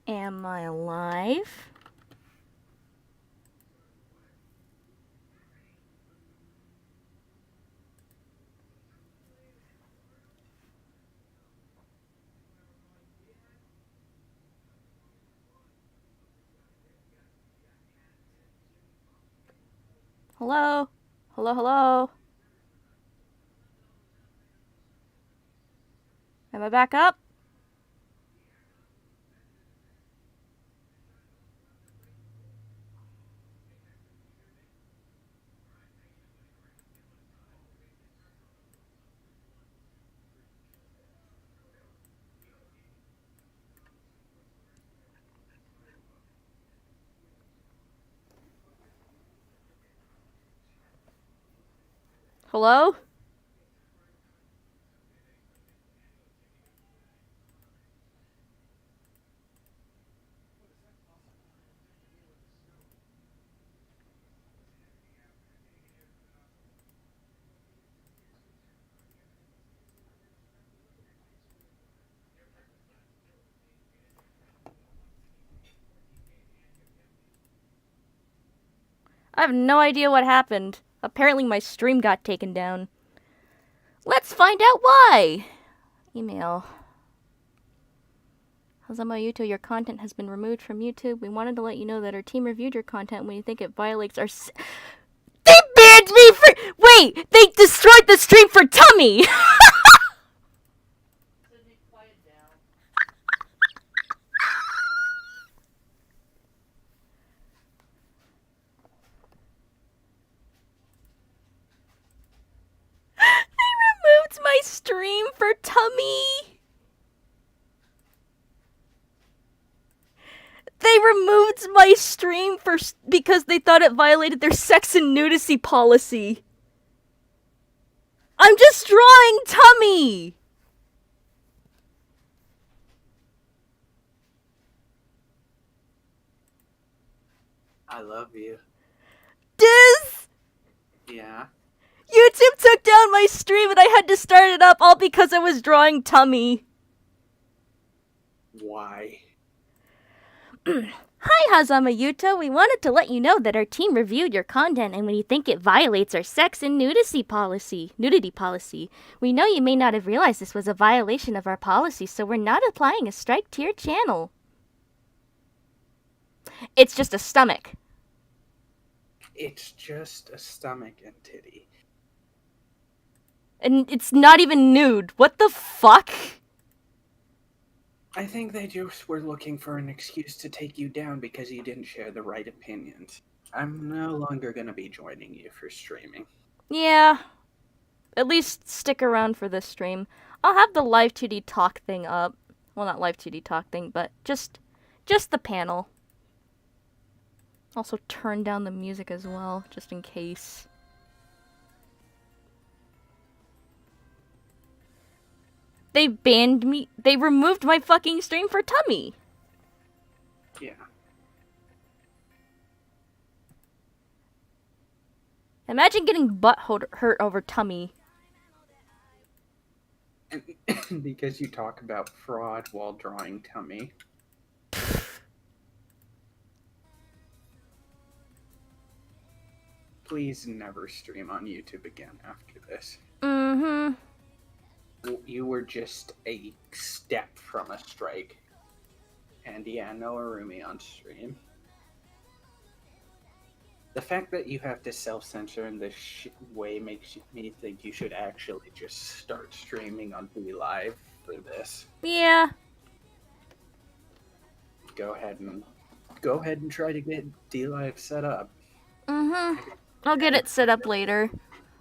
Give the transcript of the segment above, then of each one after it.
Am I alive? Hello? Hello, hello? Am I back up? Hello? I have no idea what happened. Apparently my stream got taken down. Let's find out why! Email. Hazama Yuto, your content has been removed from YouTube. We wanted to let you know that our team reviewed your content when you think it violates our They banned me for- Wait! They destroyed the stream for Tummy! They removed my stream for Tummy! They removed my stream because they thought it violated their sex and nudity policy. I'm just drawing Tummy! I love you. Diz! Yeah. YouTube took down my stream and I had to start it up all because I was drawing Tummy. Why? Hi, Hazama Yuto. We wanted to let you know that our team reviewed your content and we think it violates our sex and nudity policy. We know you may not have realized this was a violation of our policy, so we're not applying a strike to your channel. It's just a stomach. It's just a stomach and titty. And it's not even nude. What the fuck? I think they just were looking for an excuse to take you down because you didn't share the right opinions. I'm no longer gonna be joining you for streaming. Yeah. At least stick around for this stream. I'll have the live 2D talk thing up. Well, not live 2D talk thing, but just the panel. Also turn down the music as well, just in case. They banned me. They removed my fucking stream for Tummy. Yeah. Imagine getting butt hurt over Tummy. Because you talk about fraud while drawing Tummy. Please never stream on YouTube again after this. Mm-hmm. You were just a step from a strike. And yeah, no Arumi on stream. The fact that you have to self-censor in this way makes me think you should actually just start streaming on Live for this. Yeah. Go ahead and try to get D-Live set up. Mm-hmm. I'll get it set up later.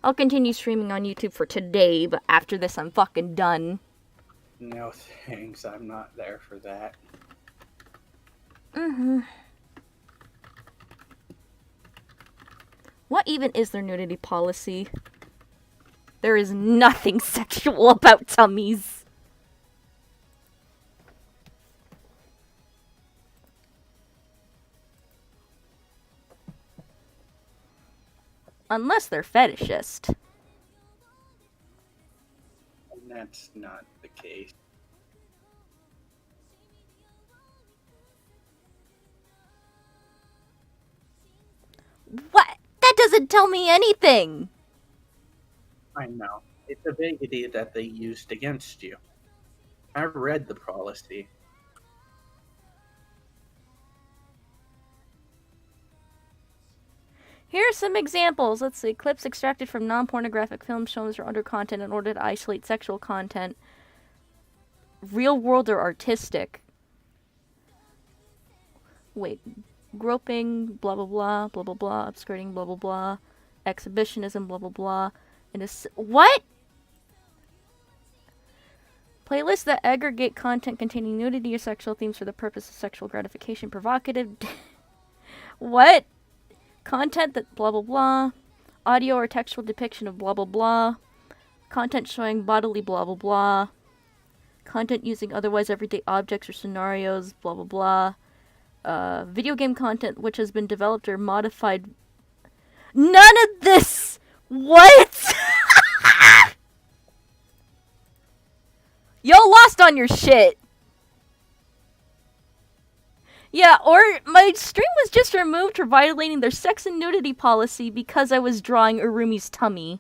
I'll continue streaming on YouTube for today, but after this I'm fucking done. No thanks, I'm not there for that. Mm-hmm. What even is their nudity policy? There is nothing sexual about tummies. Unless they're fetishist. And that's not the case. doesn't tell me anything. I know. It's a vaguity that they used against you. I read the policy. Here are some examples. Let's see. Clips extracted from non-pornographic film shows or under content in order to isolate sexual content. Real world or artistic. Wait. Groping, blah blah blah, blah blah blah, upskirting, blah blah blah, exhibitionism, blah blah blah. What? Playlists that aggregate content containing nudity or sexual themes for the purpose of sexual gratification. Provocative. What? Content that blah blah blah. Audio or textual depiction of blah blah blah. Content showing bodily blah blah blah. Content using otherwise everyday objects or scenarios, blah blah blah. Video game content which has been developed or modified. None of this! What? Y'all lost on your shit. Yeah, or my stream was just removed for violating their sex and nudity policy because I was drawing Urumi's tummy.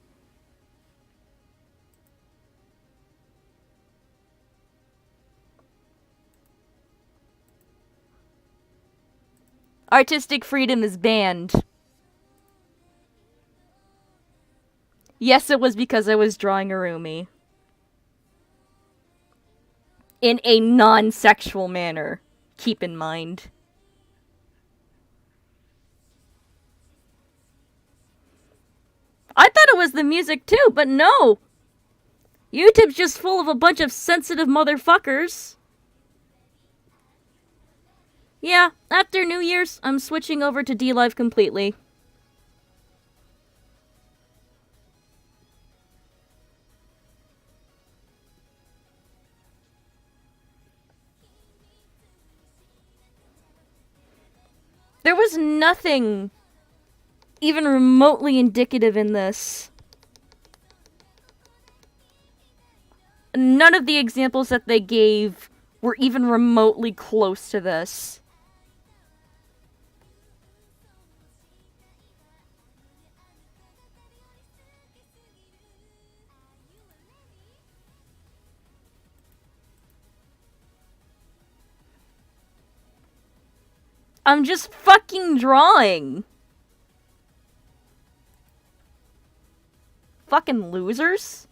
Artistic freedom is banned. Yes, it was because I was drawing Urumi. In a non-sexual manner. Keep in mind. I thought it was the music too, but no! YouTube's just full of a bunch of sensitive motherfuckers. Yeah, after New Year's, I'm switching over to D-Live completely. There was nothing even remotely indicative in this. None of the examples that they gave were even remotely close to this. I'm just fucking drawing. Fucking losers.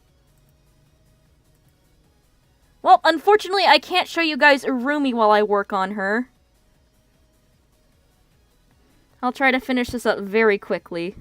Well, unfortunately, I can't show you guys Urumi while I work on her. I'll try to finish this up very quickly.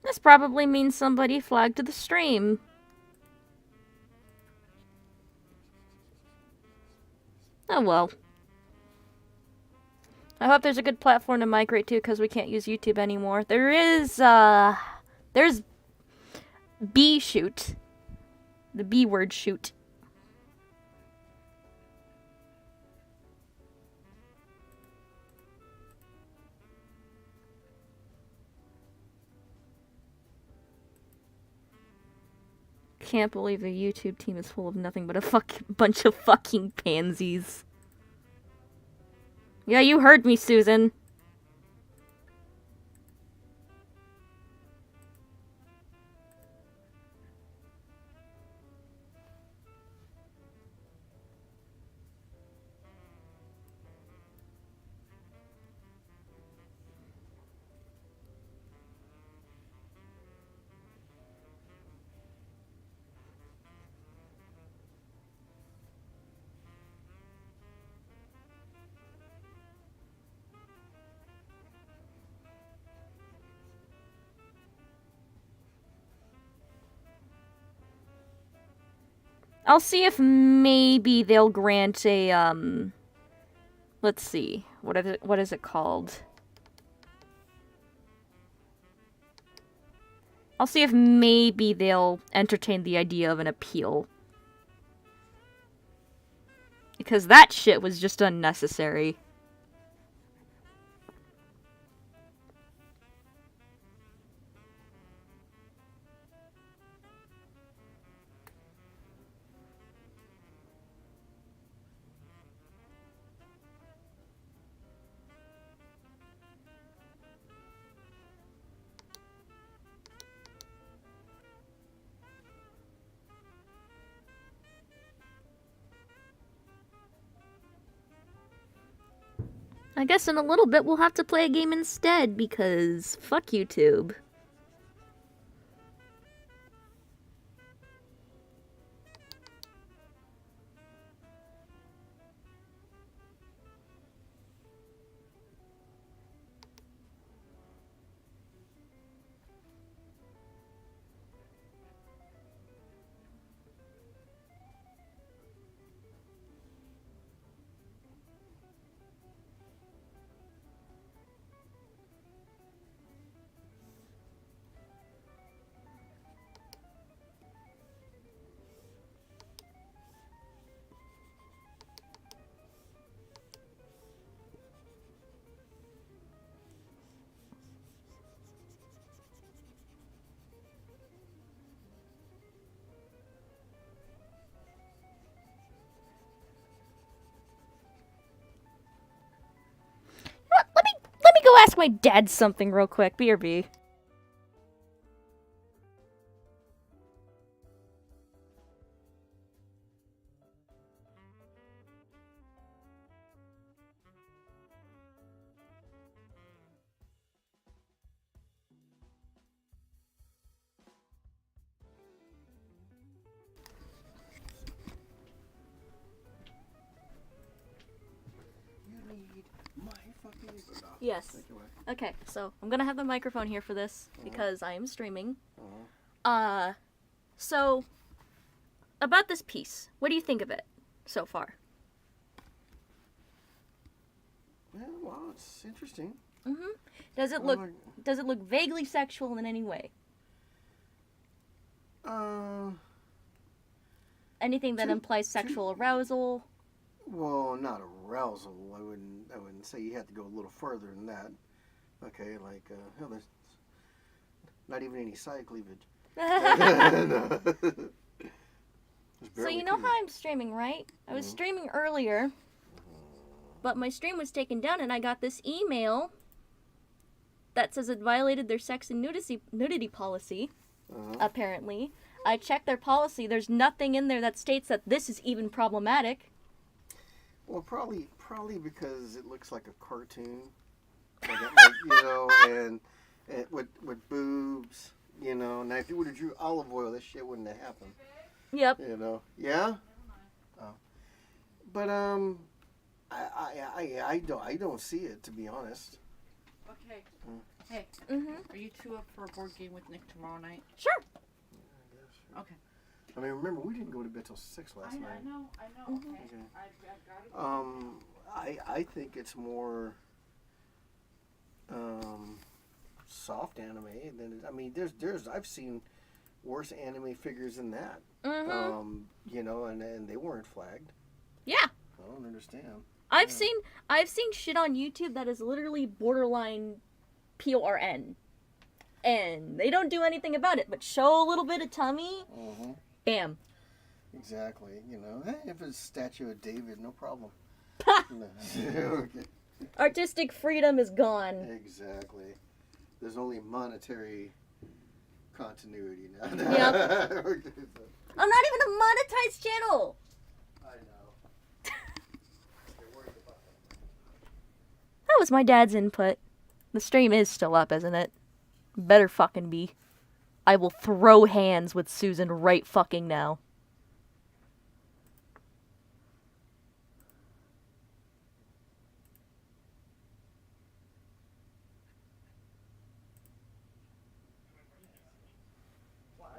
This probably means somebody flagged the stream. Oh well. I hope there's a good platform to migrate to because we can't use YouTube anymore. There's B-shoot. The B-word shoot. Can't believe the YouTube team is full of nothing but a bunch of fucking pansies. Yeah, you heard me, Susan. I'll see if maybe they'll grant a, let's see. What is it called? I'll see if maybe they'll entertain the idea of an appeal. Because that shit was just unnecessary. I guess in a little bit we'll have to play a game instead because fuck YouTube. Let me go ask my dad something real quick. BRB. Yes. Okay, so I'm gonna have the microphone here for this because I am streaming. So about this piece, what do you think of it so far? Yeah, well, it's interesting. Does it look vaguely sexual in any way? Anything that implies sexual arousal? Well, not arousal. I wouldn't say you have to go a little further than that. Okay, like hell, there's not even any side cleavage. So you know how I'm streaming, right? I was streaming earlier, but my stream was taken down and I got this email that says it violated their sex and nudity policy, apparently. I checked their policy. There's nothing in there that states that this is even problematic. Well, probably because it looks like a cartoon, like, you know, and with boobs, you know. Now, if you would have drew olive oil, this shit wouldn't have happened. Yep. You know, yeah. Oh. But I don't see it, to be honest. Okay. Hey. Are you two up for a board game with Nick tomorrow night? Sure. Okay. I mean, remember, we didn't go to bed till 6 last night. I know. Okay. I've got it. I think it's more soft anime than I mean, there's I've seen worse anime figures than that. You know, and they weren't flagged. Yeah. I don't understand. I've seen shit on YouTube that is literally borderline PORN. And they don't do anything about it, but show a little bit of tummy. Bam. Exactly. You know, if it's Statue of David, no problem. No. Okay. Artistic freedom is gone. Exactly. There's only monetary continuity now. Yep. Okay, so. I'm not even a monetized channel. I know. You're worried about that. That was my dad's input. The stream is still up, isn't it? Better fucking be. I will throw hands with Susan right fucking now. Well,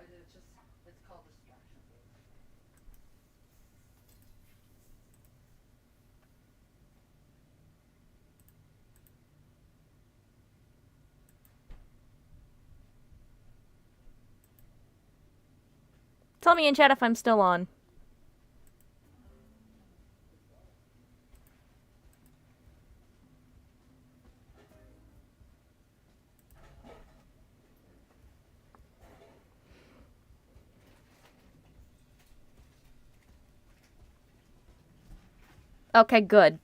it's called distraction. Tell me in chat if I'm still on. Okay, good.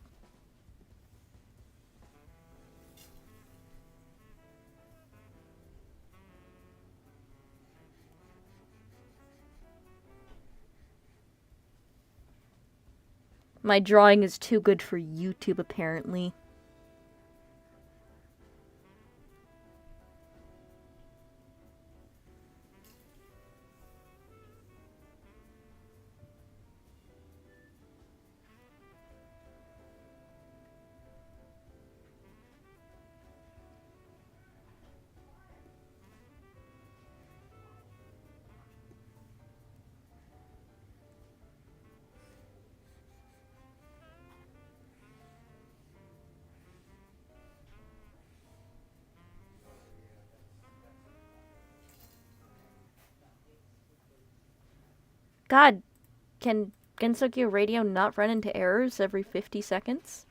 My drawing is too good for YouTube, apparently. God, can Gensokyo Radio not run into errors every 50 seconds?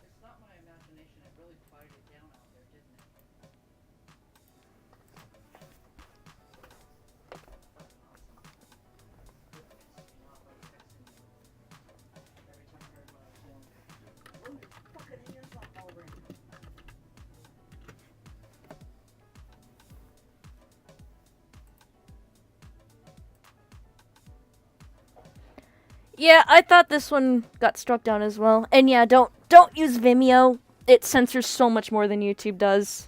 It's not my imagination. It really quieted down out there, didn't it? Fucking awesome. Not like texting me. Every time I heard what I was doing. Blow your fucking ears off already. Yeah, I thought this one got struck down as well. And yeah, don't use Vimeo. It censors so much more than YouTube does.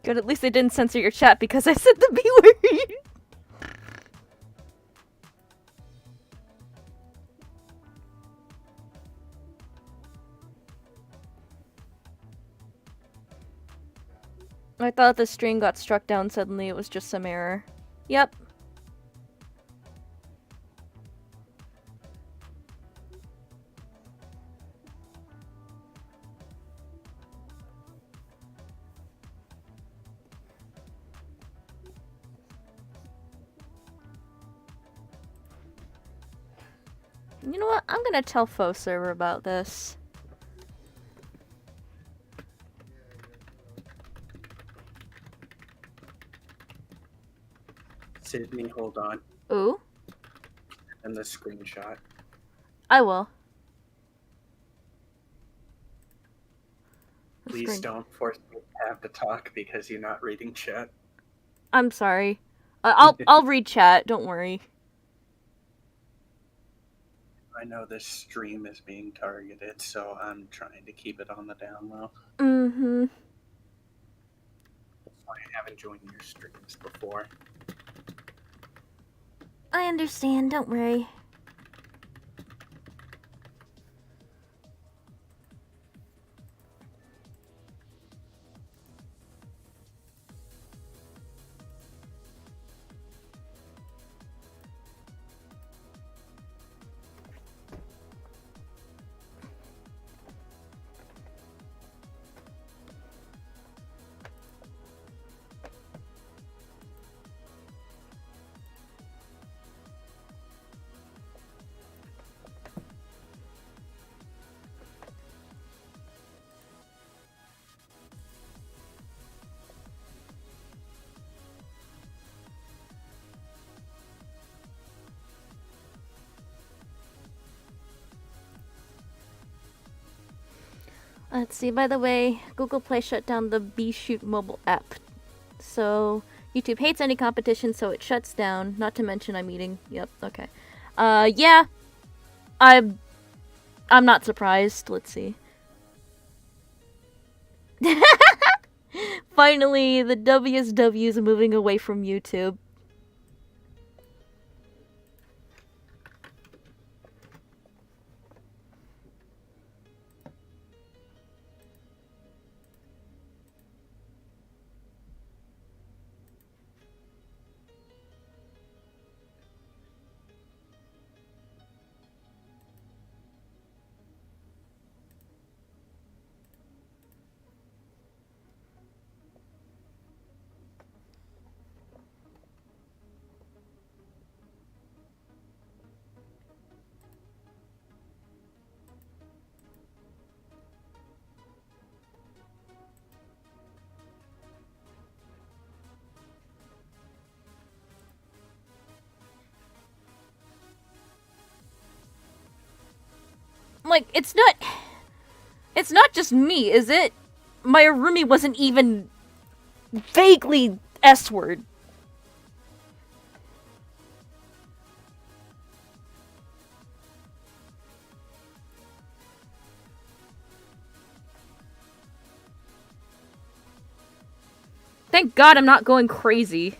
Good, at least they didn't censor your chat because I said the B word. I thought the stream got struck down suddenly. It was just some error. Yep. You know what? I'm gonna tell Faux Server about this. Sydney, hold on. Ooh? And the screenshot. I will. Please don't force me to have to talk because you're not reading chat. I'm sorry. I'll read chat, don't worry. I know this stream is being targeted, so I'm trying to keep it on the down low. Mm-hmm. I haven't joined your streams before. I understand, don't worry. Let's see, by the way, Google Play shut down the BeShoot mobile app. So, YouTube hates any competition, so it shuts down. Not to mention I'm eating. Yep, okay. Yeah. I'm not surprised. Let's see. Finally, the WSW is moving away from YouTube. Like, it's not just me, is it? My roomie wasn't even vaguely S-word. Thank God I'm not going crazy.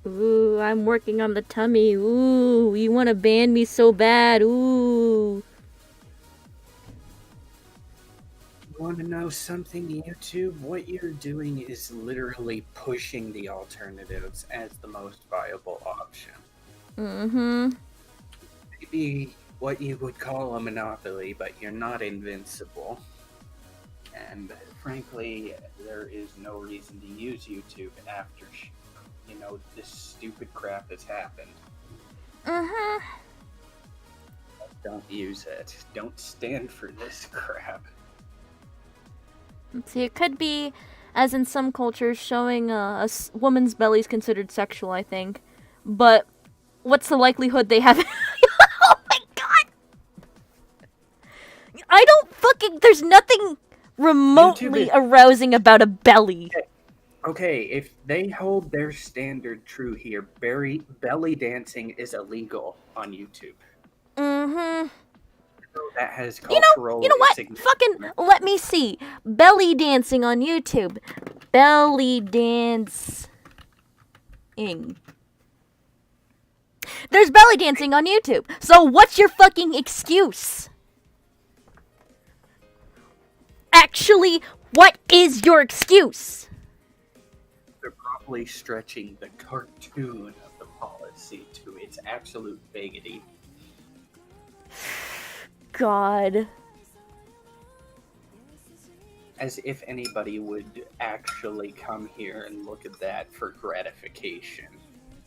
Ooh, I'm working on the tummy. Ooh, you want to ban me so bad. Ooh. You want to know something, YouTube? What you're doing is literally pushing the alternatives as the most viable option. Mm-hmm. Maybe what you would call a monopoly, but you're not invincible. And frankly, there is no reason to use YouTube after, this stupid crap has happened. Mm-hmm. Don't use it. Don't stand for this crap. Let's see, it could be, as in some cultures, showing a woman's belly is considered sexual, I think. But what's the likelihood they have... Oh my god! I don't fucking... There's nothing remotely arousing about a belly. Okay, if they hold their standard true here, belly dancing is illegal on YouTube. Mm-hmm. So that has cultural You know what? significance. Fucking let me see. Belly dancing on YouTube. Belly dancing. There's belly dancing on YouTube. So what's your fucking excuse? Actually, what is your excuse? They're probably stretching the cartoon of the policy to its absolute vaguity. God. As if anybody would actually come here and look at that for gratification.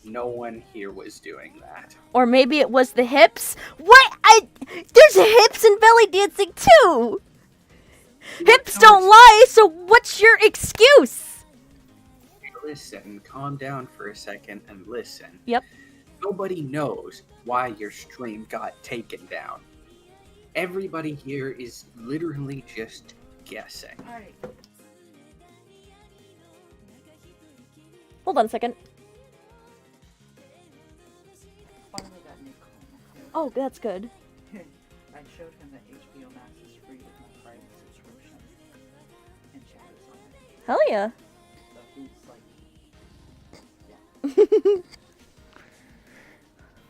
No one here was doing that. Or maybe it was the hips? What? There's hips in belly dancing too! Hips don't lie, so what's your excuse? Listen, calm down for a second and listen. Yep. Nobody knows why your stream got taken down. Everybody here is literally just guessing. Alright. Hold on a second. Finally got Nick home. Oh, that's good. I showed him that HBO Max is free with my Prime subscription. And chat is on it. Hell yeah. So he's like,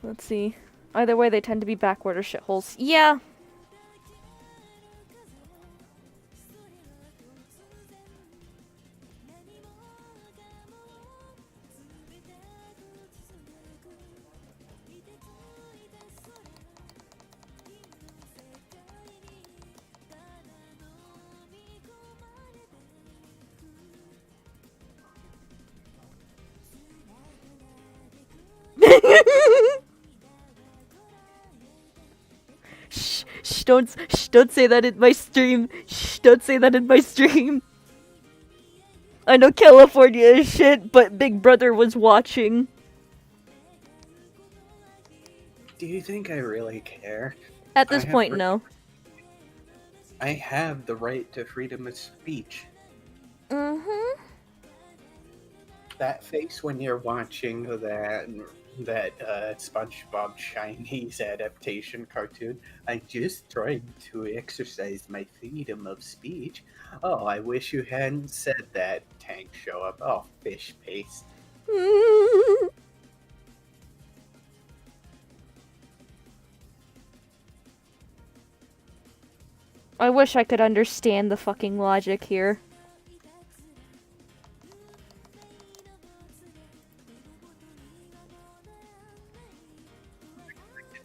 Let's see. Either way, they tend to be backward or shitholes. Yeah. Don't say that in my stream. Shh, don't say that in my stream. I know California is shit, but Big Brother was watching. Do you think I really care? At this I have point, fr- no. I have the right to freedom of speech. Mm-hmm. That face when you're watching that SpongeBob Chinese adaptation cartoon. I just tried to exercise my freedom of speech. Oh, I wish you hadn't said that. Tank show up. Oh, fish paste. I wish I could understand the fucking logic here.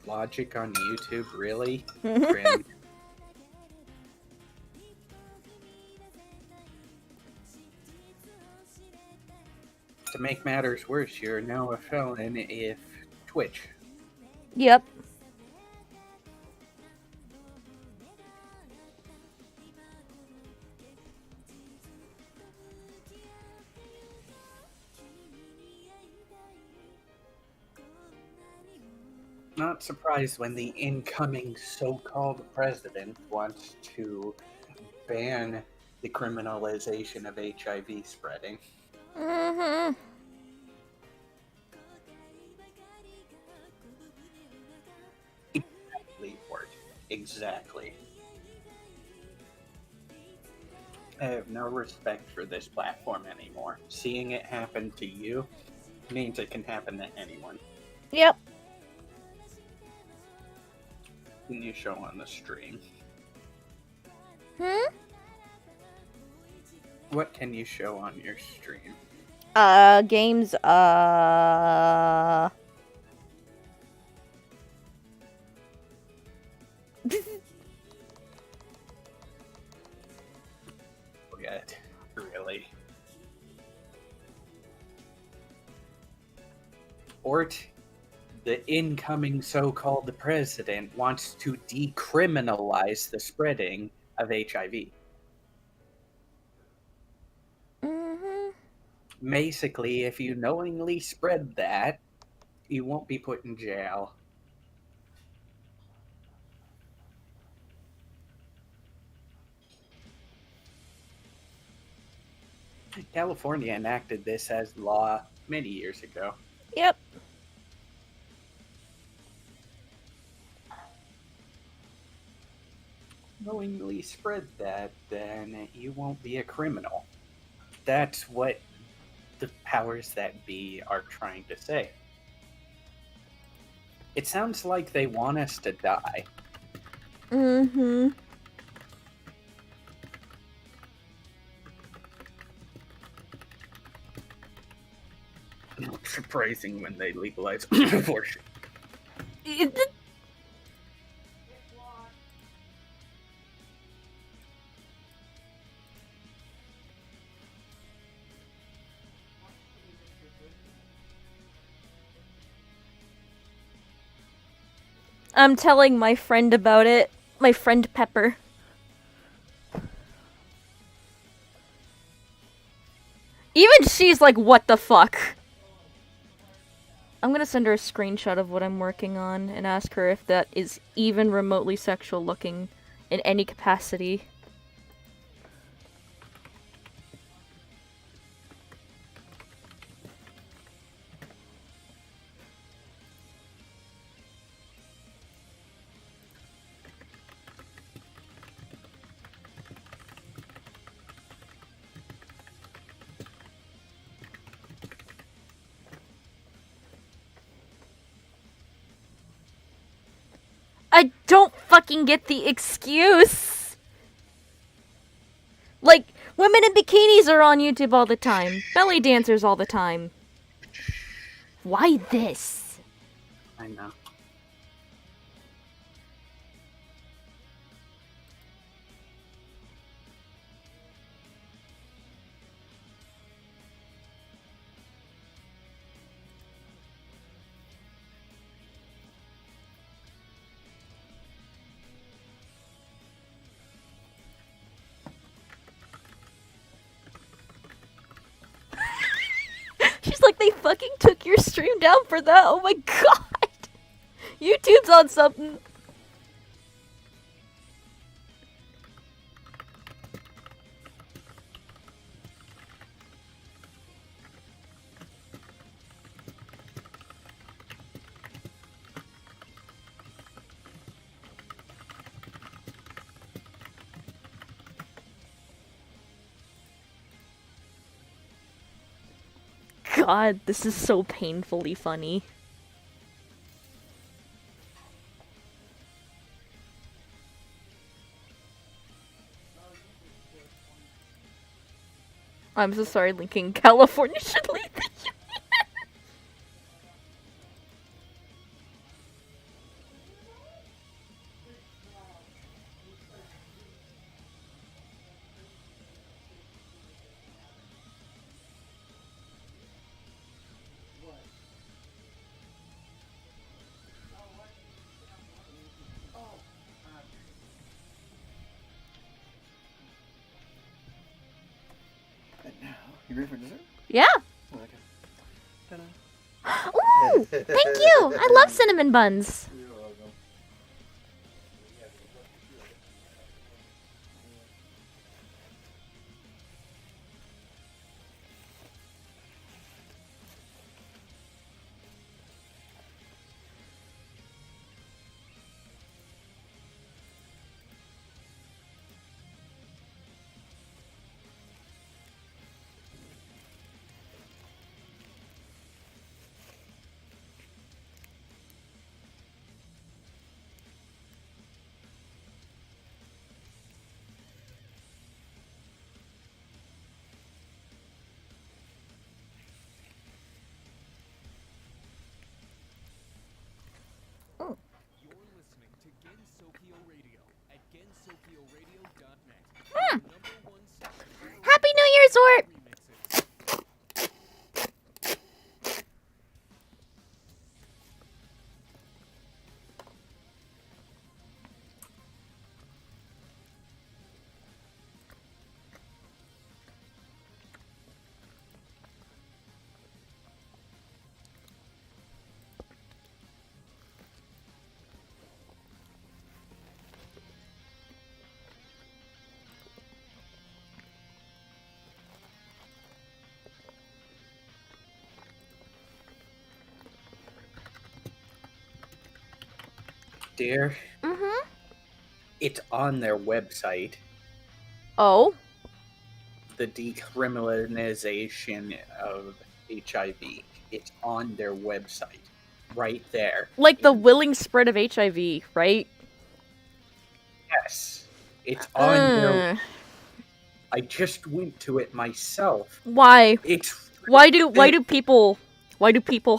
Logic on YouTube, really? Cringe. To make matters worse, you're now a felon if Twitch. Yep. Not surprised when the incoming so-called president wants to ban the criminalization of HIV spreading. Mm-hmm. Exactly, Ward. Exactly. I have no respect for this platform anymore. Seeing it happen to you means it can happen to anyone. Yep. Can you show on the stream? Hmm? What can you show on your stream? Games, Forget. Really. Ort, the incoming so-called president wants to decriminalize the spreading of HIV. Mm-hmm. Basically, if you knowingly spread that, you won't be put in jail. California enacted this as law many years ago. Yep. Knowingly spread that, then you won't be a criminal. That's what the powers that be are trying to say. It sounds like they want us to die. Mm-hmm. Not surprising when they legalize abortion. I'm telling my friend about it. My friend Pepper. Even she's like, what the fuck? I'm gonna send her a screenshot of what I'm working on and ask her if that is even remotely sexual looking in any capacity. I don't fucking get the excuse. Like, women in bikinis are on YouTube all the time. Belly dancers all the time. Why this? I know. fucking took your stream down for that. Oh my god. YouTube's on something. God, this is so painfully funny. I'm so sorry, Lincoln. California should leave the union. And now, you ready for dessert? Yeah. Okay. Ta-da. Ooh, thank you. I love cinnamon buns. You're welcome. You're listening to Gensokyo Radio at gensokyoradio.net. Number one station Happy New Year, Zort! remixes. Dear, Mm-hmm. it's on their website. Oh? The decriminalization of HIV. It's on their website. Right there. Like the willing spread of HIV, right? Yes. It's on their... Uh, I just went to it myself. why? It's... Why do people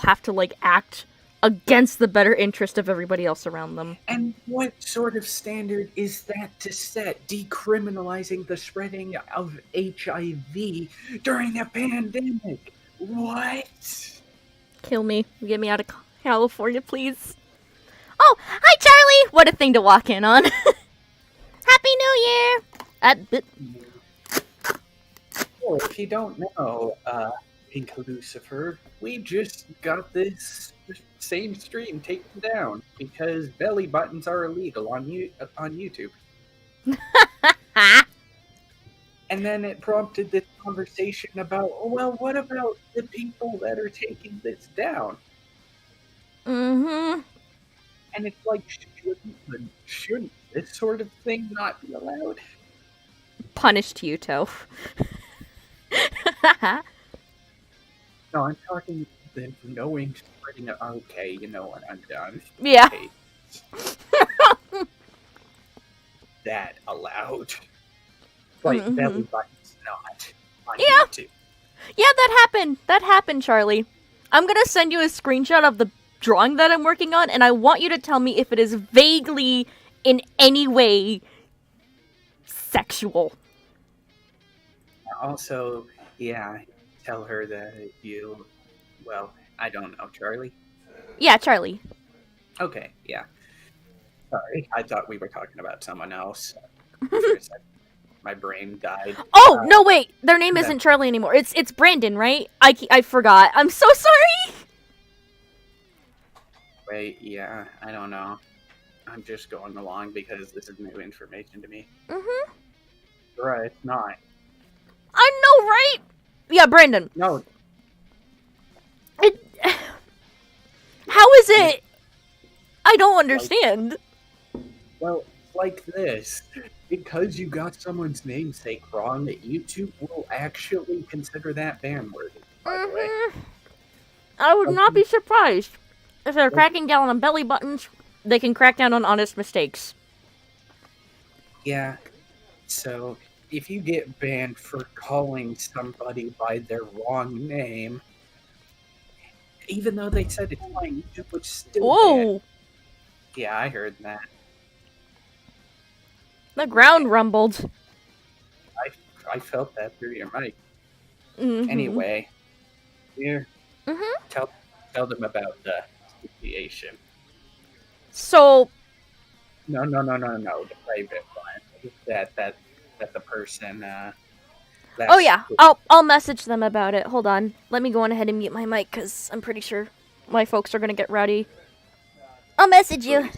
have to like act against the better interest of everybody else around them? And what sort of standard is that to set? Decriminalizing the spreading of HIV during a pandemic? What? Kill me. Get me out of California, please. Oh, hi, Charlie! What a thing to walk in on. Happy New Year! Well, if you don't know, Pink Lucifer, we just got this same stream taken down because belly buttons are illegal on YouTube. And then it prompted this conversation about, oh, well, what about the people that are taking this down? Mm-hmm. And it's like, shouldn't this sort of thing not be allowed? Punished Yuto. No, I'm talking the knowing spreading it. Okay, you know what? I'm done. Yeah. Okay. That allowed. Like belly buttons not. On Yeah. YouTube. Yeah, that happened, Charlie. I'm gonna send you a screenshot of the drawing that I'm working on, and I want you to tell me if it is vaguely, in any way, sexual. Also, yeah, tell her that you... Well, I don't know, Charlie? Yeah, Charlie. Okay, yeah. Sorry, I thought we were talking about someone else. For a second. My brain died. Oh, no, wait. Their name isn't Charlie anymore. It's Brandon, right? I forgot. I'm so sorry. Wait, yeah, I don't know. I'm just going along because this is new information to me. Mm-hmm. Right, it's not. I know, right? Yeah, Brandon. No. It... How is it? I don't understand. Well, like this. Because you got someone's namesake wrong, YouTube will actually consider that ban-worthy, by the way. I would not be surprised. If they're cracking down on belly buttons, they can crack down on honest mistakes. Yeah, so if you get banned for calling somebody by their wrong name, even though they said it's fine, YouTube would still ban. Whoa! Yeah, I heard that. The ground rumbled. I felt that through your mic. Mm-hmm. Anyway, here, Mm-hmm. tell them about the situation. So, No, the private one. That the person. oh yeah, I'll message them about it. Hold on, let me go on ahead and mute my mic because I'm pretty sure my folks are gonna get rowdy. I'll message you.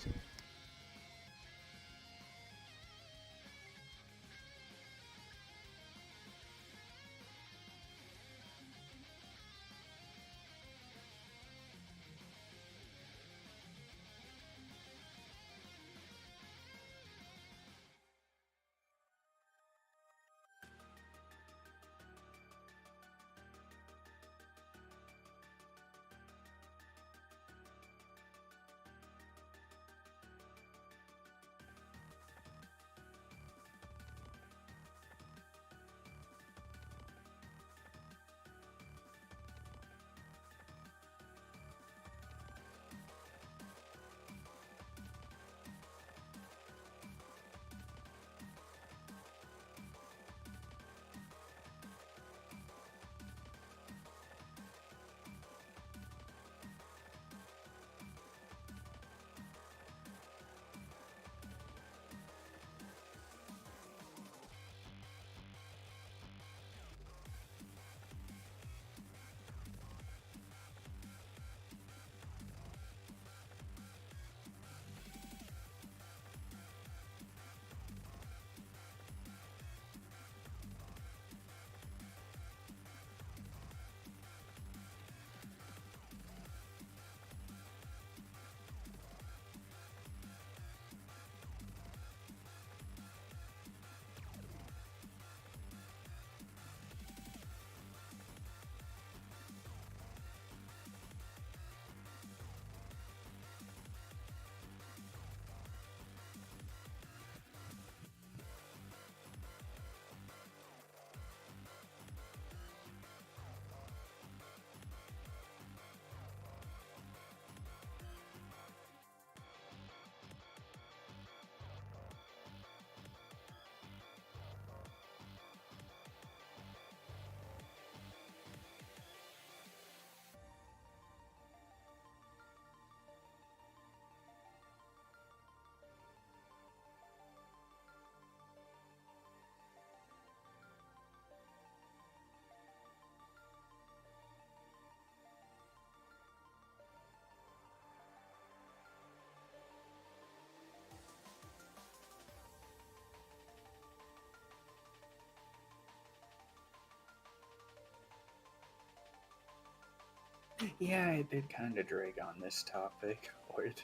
Please. Yeah, I did kind of drag on this topic. Lord.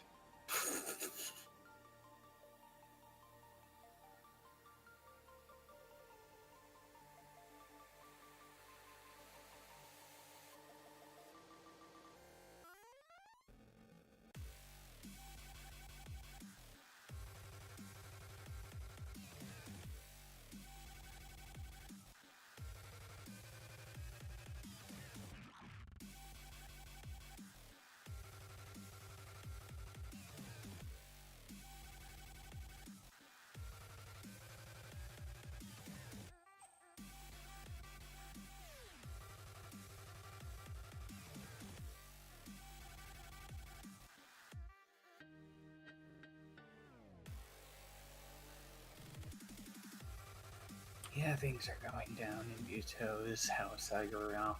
yeah, things are going down in Muto's house IRL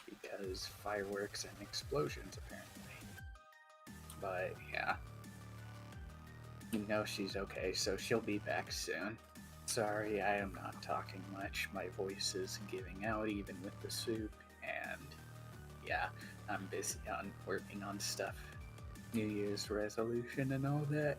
because fireworks and explosions, apparently. But yeah, you know she's okay, so she'll be back soon. Sorry, I am not talking much. My voice is giving out even with the soup, and yeah, I'm busy on working on stuff. New Year's resolution and all that.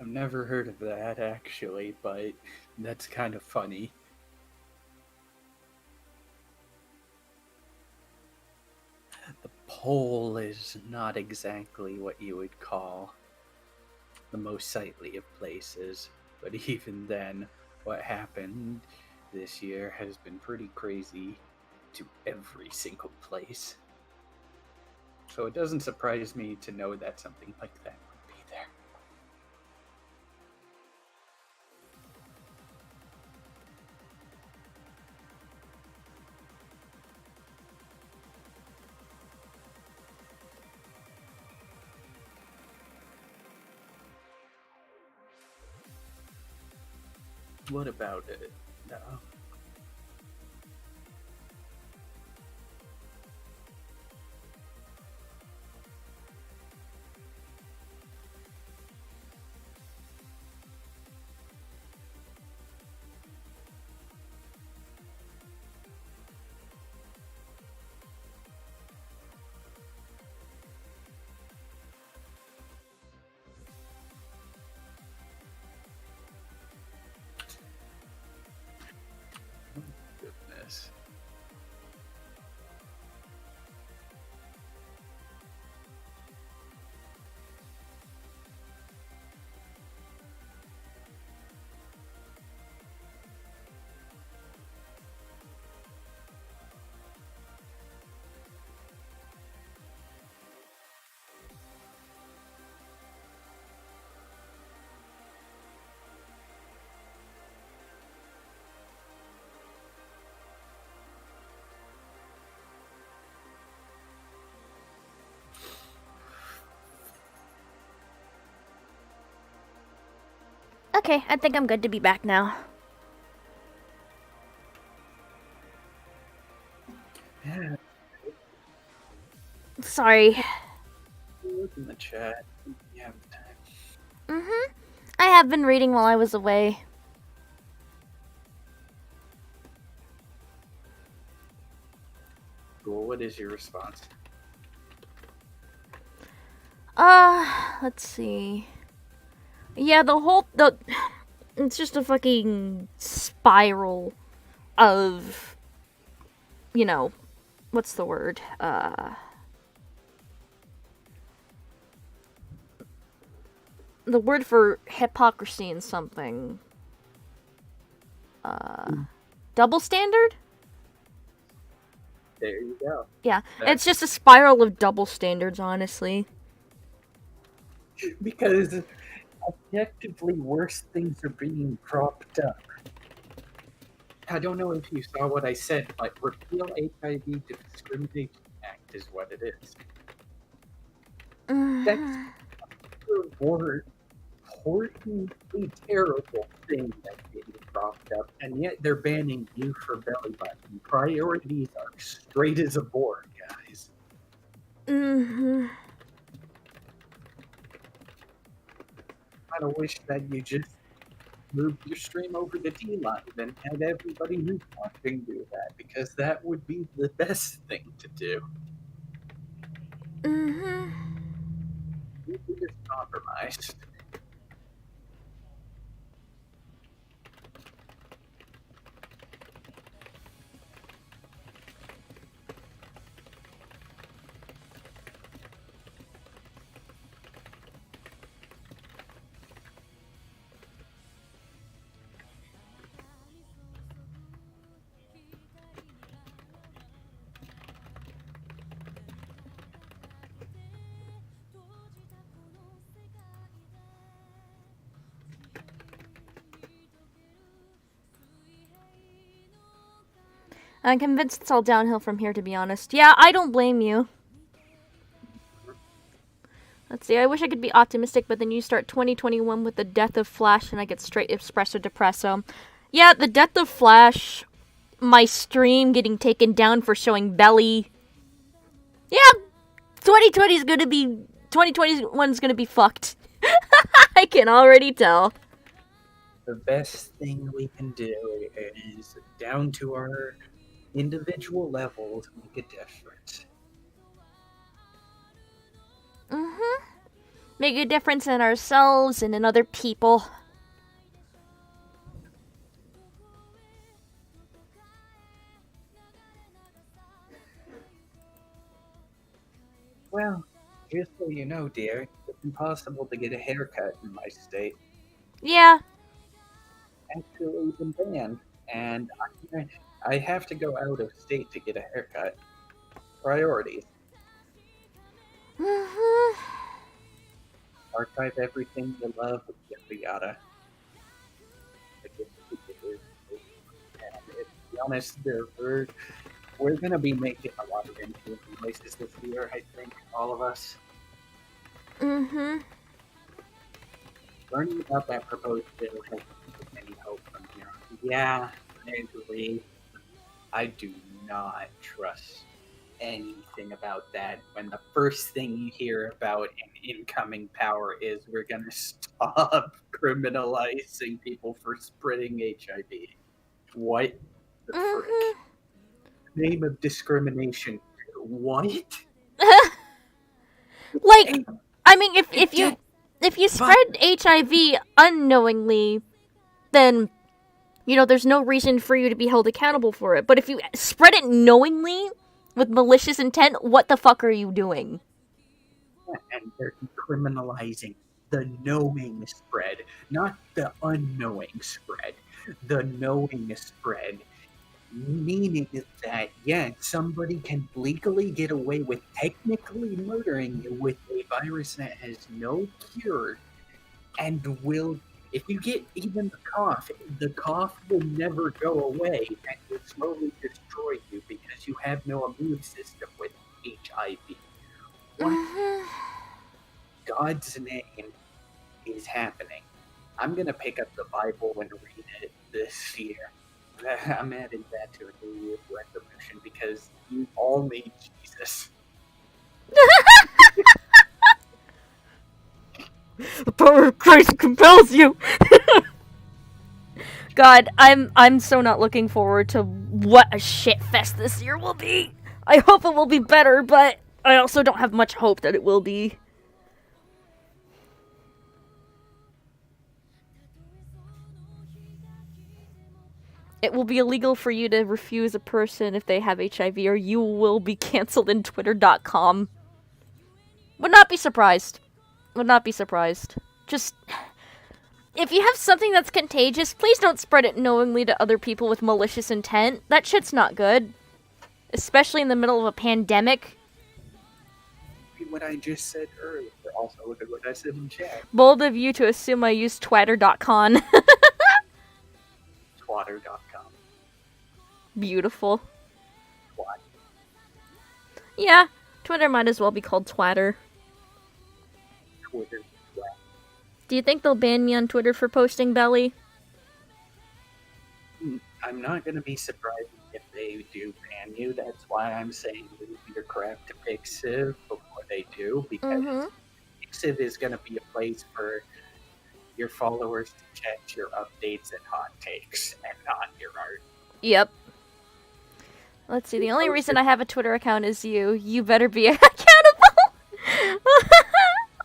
I've never heard of that actually, but that's kind of funny. The pole is not exactly what you would call the most sightly of places, but even then, what happened this year has been pretty crazy to every single place. So it doesn't surprise me to know that something like that would be there. What about it? No. Goodness. Okay, I think I'm good to be back now. Yeah, Sorry. look in the chat. You have time. Mm-hmm. I have been reading while I was away. Cool. What is your response? Let's see. Yeah, it's just a fucking spiral of, you know, what's the word? The word for hypocrisy in something. Double standard? There you go. Yeah, it's just a spiral of double standards, honestly. Because objectively worse things are being propped up. I don't know if you saw what I said, but repeal HIV Discrimination Act is what it is. That's the more importantly terrible thing that's being propped up, and yet they're banning you for belly button. Priorities are straight as a board, guys. Mm-hmm. I kind of wish that you just moved your stream over to D-Live and had everybody who's watching do that, because that would be the best thing to do. Mm-hmm. You just compromised. I'm convinced it's all downhill from here, to be honest. Yeah, I don't blame you. Let's see, I wish I could be optimistic, but then you start 2021 with the death of Flash and I get straight espresso depresso. Yeah, the death of Flash, my stream getting taken down for showing belly. Yeah, 2021's gonna be fucked. I can already tell. The best thing we can do is, down to our individual levels, make a difference. Mm-hmm. make a difference in ourselves and in other people. Well, just so you know, dear, it's impossible to get a haircut in my state. Yeah. Actually been banned, and I have to go out of state to get a haircut. Priorities. Archive everything you love, yada yada. And to be honest, we're gonna be making a lot of influence places this year, I think, all of us. Learning about that proposed bill hasn't given any hope from here on. Yeah, I agree. I do not trust anything about that when the first thing you hear about an incoming power is we're going to stop criminalizing people for spreading HIV. What the frick? Name of discrimination. What? Like, I mean, if you spread HIV unknowingly, then you know there's no reason for you to be held accountable for it. But if you spread it knowingly with malicious intent, what the fuck are you doing? And they're decriminalizing the knowing spread, not the unknowing spread. The knowing spread, meaning that, yeah, somebody can legally get away with technically murdering you with a virus that has no cure and will, if you get even the cough will never go away and will slowly destroy you because you have no immune system with HIV. What God's name is happening? I'm gonna pick up the Bible and read it this year. I'm adding that to a New Year's resolution because you all need Jesus. The power of Christ compels you. God, I'm so not looking forward to what a shit fest this year will be. I hope it will be better, but I also don't have much hope that it will be. It will be illegal for you to refuse a person if they have HIV, or you will be cancelled in Twitter.com. Would not be surprised. Would not be surprised. Just, if you have something that's contagious, please don't spread it knowingly to other people with malicious intent. That shit's not good. Especially in the middle of a pandemic. What I just said earlier. Also, look at what I said in chat. Bold of you to assume I use Twitter.com. Twatter.com. Beautiful. Twat. Yeah, Twitter might as well be called Twatter. Twitter. Twat. Do you think they'll ban me on Twitter for posting belly? I'm not going to be surprised if they do ban you. That's why I'm saying leave your crap to Pixiv before they do, because Pixiv is going to be a place for your followers to check your updates and hot takes, and not your art. Yep. Let's see, the only reason I have a Twitter account is you. You better be accountable!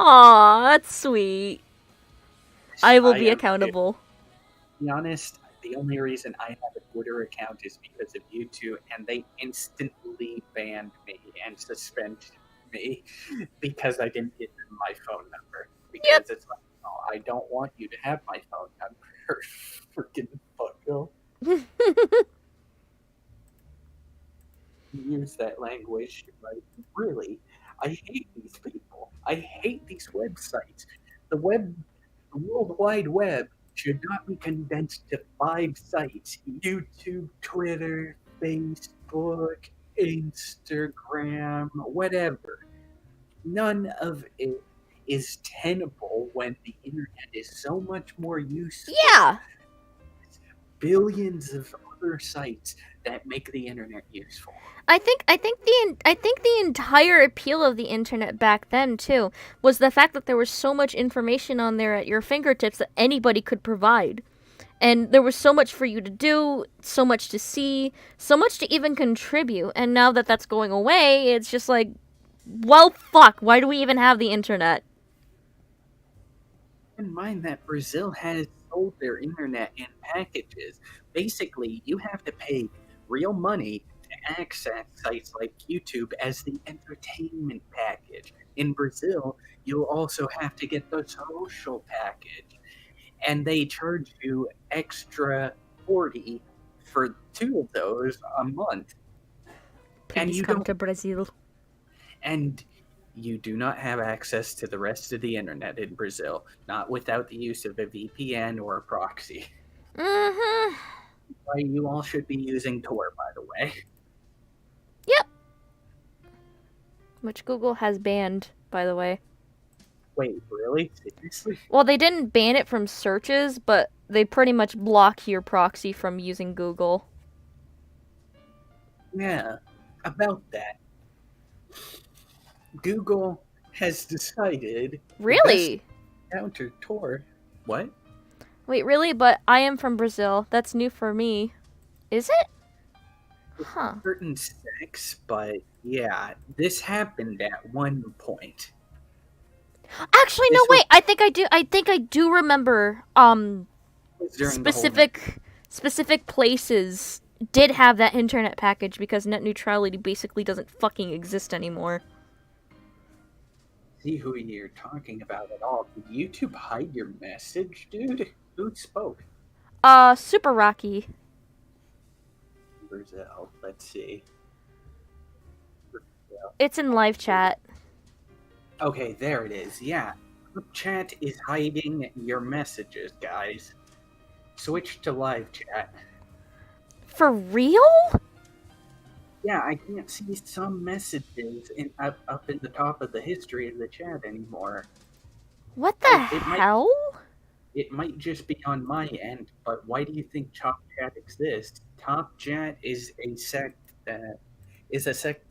Aw, that's sweet. I will be accountable. To be honest, the only reason I have a Twitter account is because of you two, and they instantly banned me and suspended me because I didn't give them my phone number. Because it's like, oh, I don't want you to have my phone number. Freaking fucko. Use that language, right? Really, I hate these people. I hate these websites. The World Wide Web should not be condensed to 5 sites: YouTube, Twitter, Facebook, Instagram, whatever. None of it is tenable when the internet is so much more useful. Yeah. Billions of other sites that make the internet useful. I think the entire appeal of the internet back then too was the fact that there was so much information on there at your fingertips that anybody could provide. And there was so much for you to do, so much to see, so much to even contribute. And now that that's going away, it's just like, well, fuck, why do we even have the internet? in mind that Brazil has sold their internet in packages. Basically, you have to pay real money to access sites like YouTube as the entertainment package. In Brazil, you also have to get the social package, and they charge you extra 40 for 2 of those a month. And Please you come don't to Brazil. and you do not have access to the rest of the internet in Brazil, not without the use of a VPN or a proxy. Mm-hmm. Why you all should be using Tor, by the way. Yep. Which Google has banned, by the way. Wait, really? Seriously? Well, they didn't ban it from searches, but they pretty much block your proxy from using Google. Yeah, about that. Google has decided Really? the counter Tor. What? Wait, really? But I am from Brazil. That's new for me. Is it? Huh. Certain sex, but yeah, this happened at one point. Actually, no, This was- wait. I think I do remember During the whole specific places did have that internet package because net neutrality basically doesn't fucking exist anymore. see who you're talking about at all. Did YouTube hide your message, dude? Who spoke? Super Rocky. Brazil. Let's see. Brazil. It's in live chat. Okay, there it is. Yeah. Chat is hiding your messages, guys. Switch to live chat. For real? Yeah, I can't see some messages up in the top of the history of the chat anymore. What the hell? It might just be on my end, but why do you think Top Chat exists? Top Chat is a sect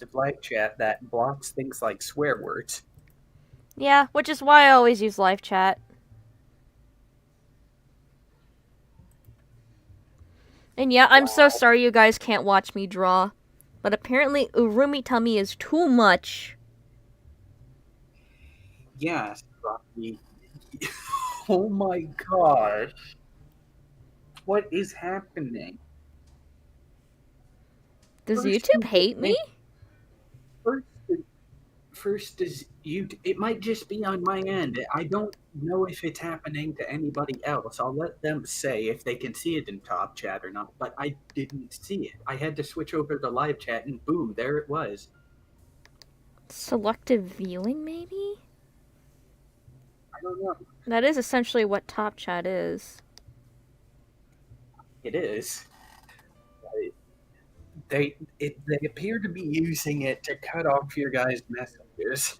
of live chat that blocks things like swear words. Yeah, which is why I always use live chat. And yeah, I'm so sorry you guys can't watch me draw. But apparently Urumi Tummy is too much. Yes, Rocky. Oh my gosh. What is happening? Does First YouTube you hate me? First is you. It might just be on my end. I don't know if it's happening to anybody else. I'll let them say if they can see it in top chat or not. But I didn't see it. I had to switch over to live chat, and boom, there it was. Selective viewing, maybe? I don't know. That is essentially what top chat is. It is. They appear to be using it to cut off your guys' messages.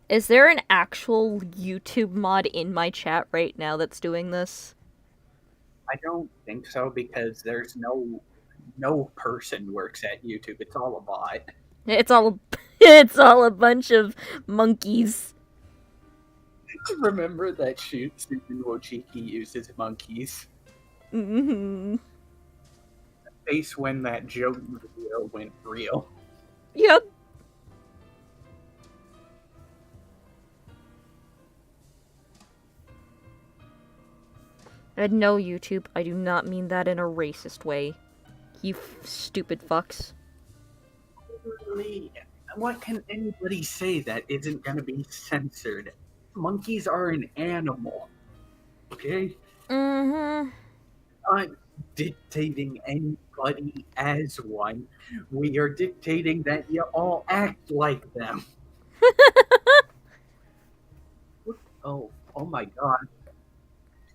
Is there an actual YouTube mod in my chat right now that's doing this? I don't think so because there's no person works at YouTube. It's all a bot. It's all a bunch of monkeys. Remember that Susan Wojcicki uses monkeys. Mm-hmm. Face when that joke video went real. Yep. And no, YouTube, I do not mean that in a racist way. You stupid fucks. Literally, what can anybody say that isn't going to be censored? Monkeys are an animal. Okay? Mm-hmm. Not dictating anybody as one. We are dictating that you all act like them. Oh my god.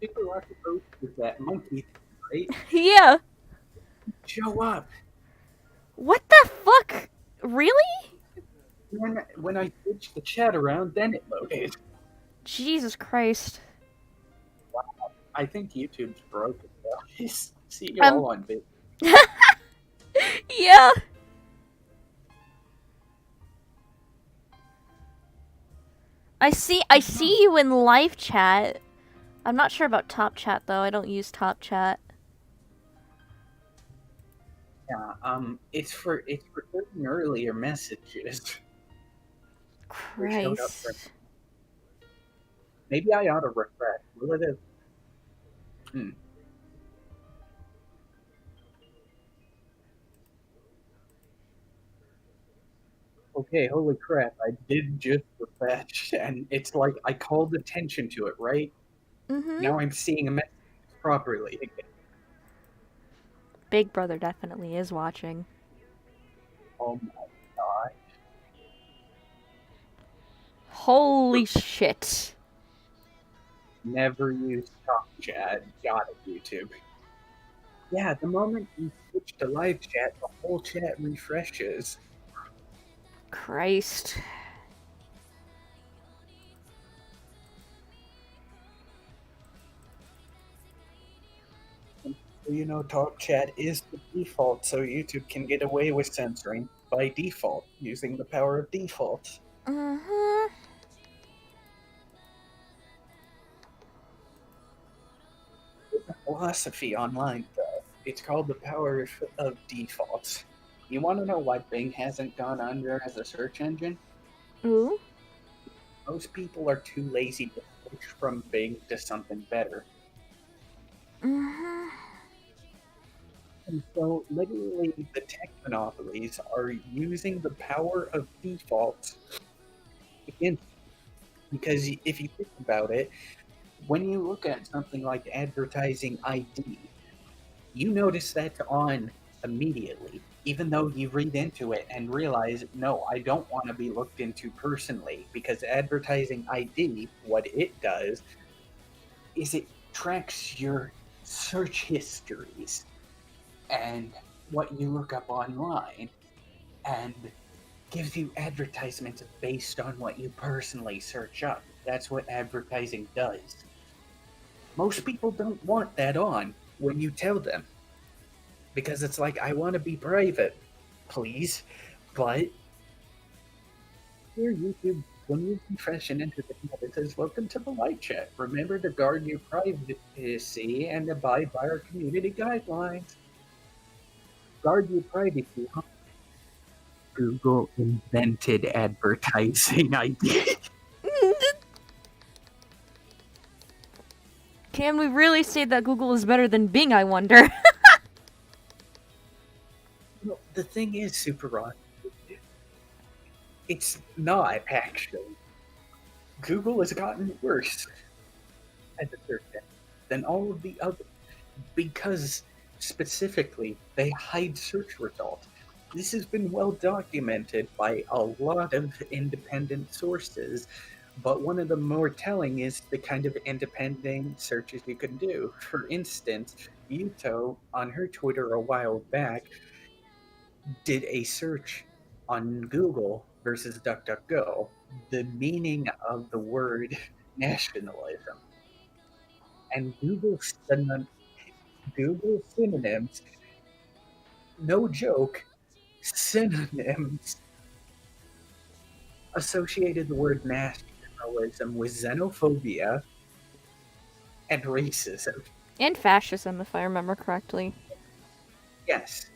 Super Rocket Boat is that monkey, right? Yeah. Show up. What the fuck? Really? When I switched the chat around, then it loaded. Jesus Christ. I think YouTube's broken, though. See you all on video. Yeah. I see you in live chat. I'm not sure about top chat though. I don't use top chat. Yeah, it's for certain earlier messages. Christ. Maybe I ought to refresh. Will it have... Okay, holy crap, I did just refresh, and it's like I called attention to it, right? Mm-hmm. Now I'm seeing a message properly again. Big Brother definitely is watching. Oh my god. Holy shit. Never use talk chat. Got it, YouTube. Yeah, the moment you switch to live chat, the whole chat refreshes. Christ. You know, talk chat is the default, so YouTube can get away with censoring by default, using the power of default. Mm-hmm. There's a philosophy online, though. It's called the power of default. You want to know why Bing hasn't gone under as a search engine? Ooh. Most people are too lazy to switch from Bing to something better. Mm-hmm. And so, literally, the tech monopolies are using the power of default against you. Because if you think about it, when you look at something like advertising ID, you notice that's on immediately, even though you read into it and realize, no, I don't want to be looked into personally, because advertising ID, what it does is it tracks your search histories and what you look up online and gives you advertisements based on what you personally search up. That's what advertising does. Most people don't want that on when you tell them, because it's like, I want to be private, please, but here, YouTube, when you refresh and enter the chat, it says, welcome to the live chat. Remember to guard your privacy and abide by our community guidelines. Guard your privacy, huh? Google invented advertising ID. Can we really say that Google is better than Bing, I wonder? Well, the thing is, Super Ron, it's not actually. Google has gotten worse as a search engine than all of the others because specifically they hide search results. This has been well documented by a lot of independent sources, but one of the more telling is the kind of independent searches you can do. For instance, Yuto, on her Twitter a while back, did a search on Google versus DuckDuckGo, the meaning of the word nationalism. And Google synonyms, no joke, synonyms associated the word nationalism with xenophobia and racism. And fascism, if I remember correctly. Yes.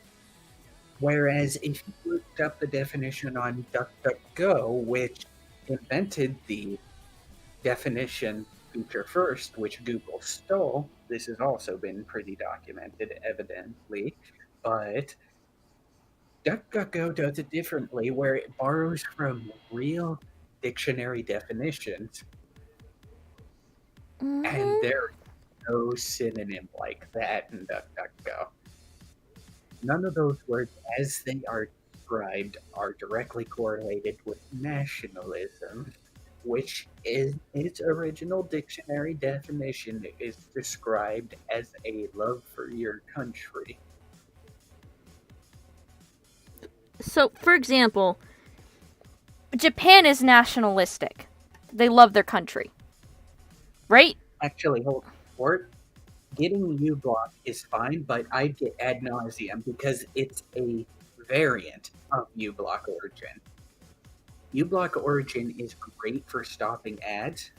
Whereas if you looked up the definition on DuckDuckGo, which invented the definition feature first, which Google stole, this has also been pretty documented, evidently, but DuckDuckGo does it differently, where it borrows from real dictionary definitions, and there's no synonym like that in DuckDuckGo. None of those words, as they are described, are directly correlated with nationalism, which in its original dictionary definition is described as a love for your country. So, for example, Japan is nationalistic. They love their country. Right? Actually, hold on. Getting uBlock is fine, but I'd get ad nauseum because it's a variant of uBlock Origin. uBlock Origin is great for stopping ads,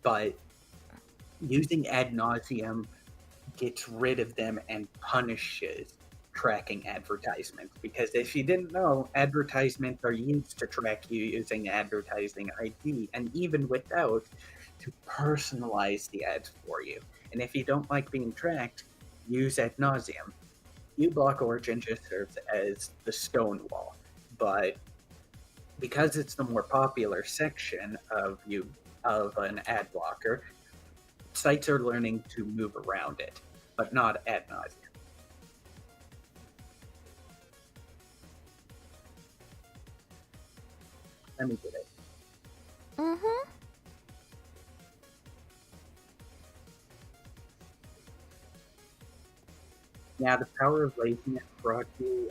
but using ad nauseum gets rid of them and punishes tracking advertisements. Because if you didn't know, advertisements are used to track you using advertising ID, and even without, to personalize the ads for you. And if you don't like being tracked, use ad nauseum. uBlock Origin just serves as the stonewall, but because it's the more popular section of an ad blocker, sites are learning to move around it, but not ad nauseum. Let me get it. Mm-hmm. Yeah, the power of laziness brought you.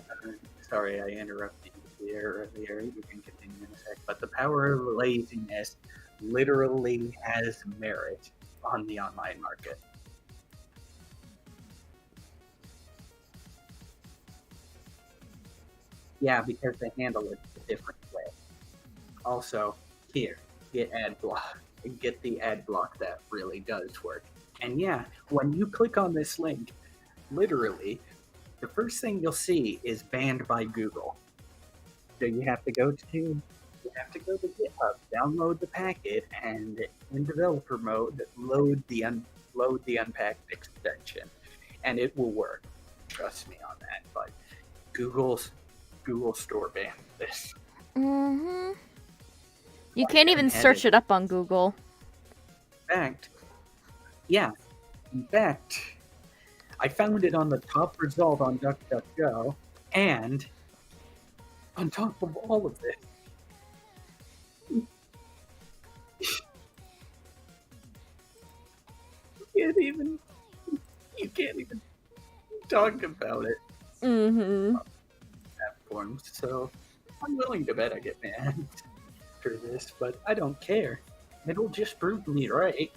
Sorry, I interrupted you there earlier. You can continue in a sec. But the power of laziness literally has merit on the online market. Yeah, because they handle it a different way. Also, here, get ad block. Get the ad block that really does work. And yeah, when you click on this link, literally, the first thing you'll see is banned by Google. So you have to go to GitHub, download the packet, and in developer mode, load the unpacked extension, and it will work. Trust me on that. But Google Store banned this. Mm-hmm. You can't even search it up on Google. In fact, I found it on the top result on DuckDuckGo, and on top of all of this, you can't even talk about it. Mm-hmm. Platforms, so I'm willing to bet I get banned for this, but I don't care. It'll just prove me right.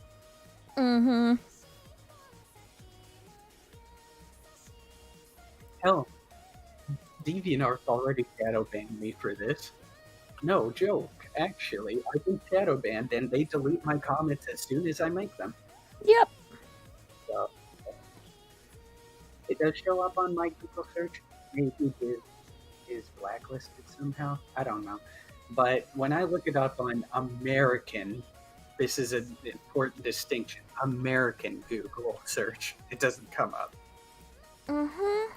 Mm-hmm. Hell, DeviantArt already shadow banned me for this. No joke. Actually, I've been shadow banned and they delete my comments as soon as I make them. Yep. So, it does show up on my Google search. Maybe it is blacklisted somehow. I don't know. But when I look it up on American, this is an important distinction. American Google search. It doesn't come up. Mm-hmm.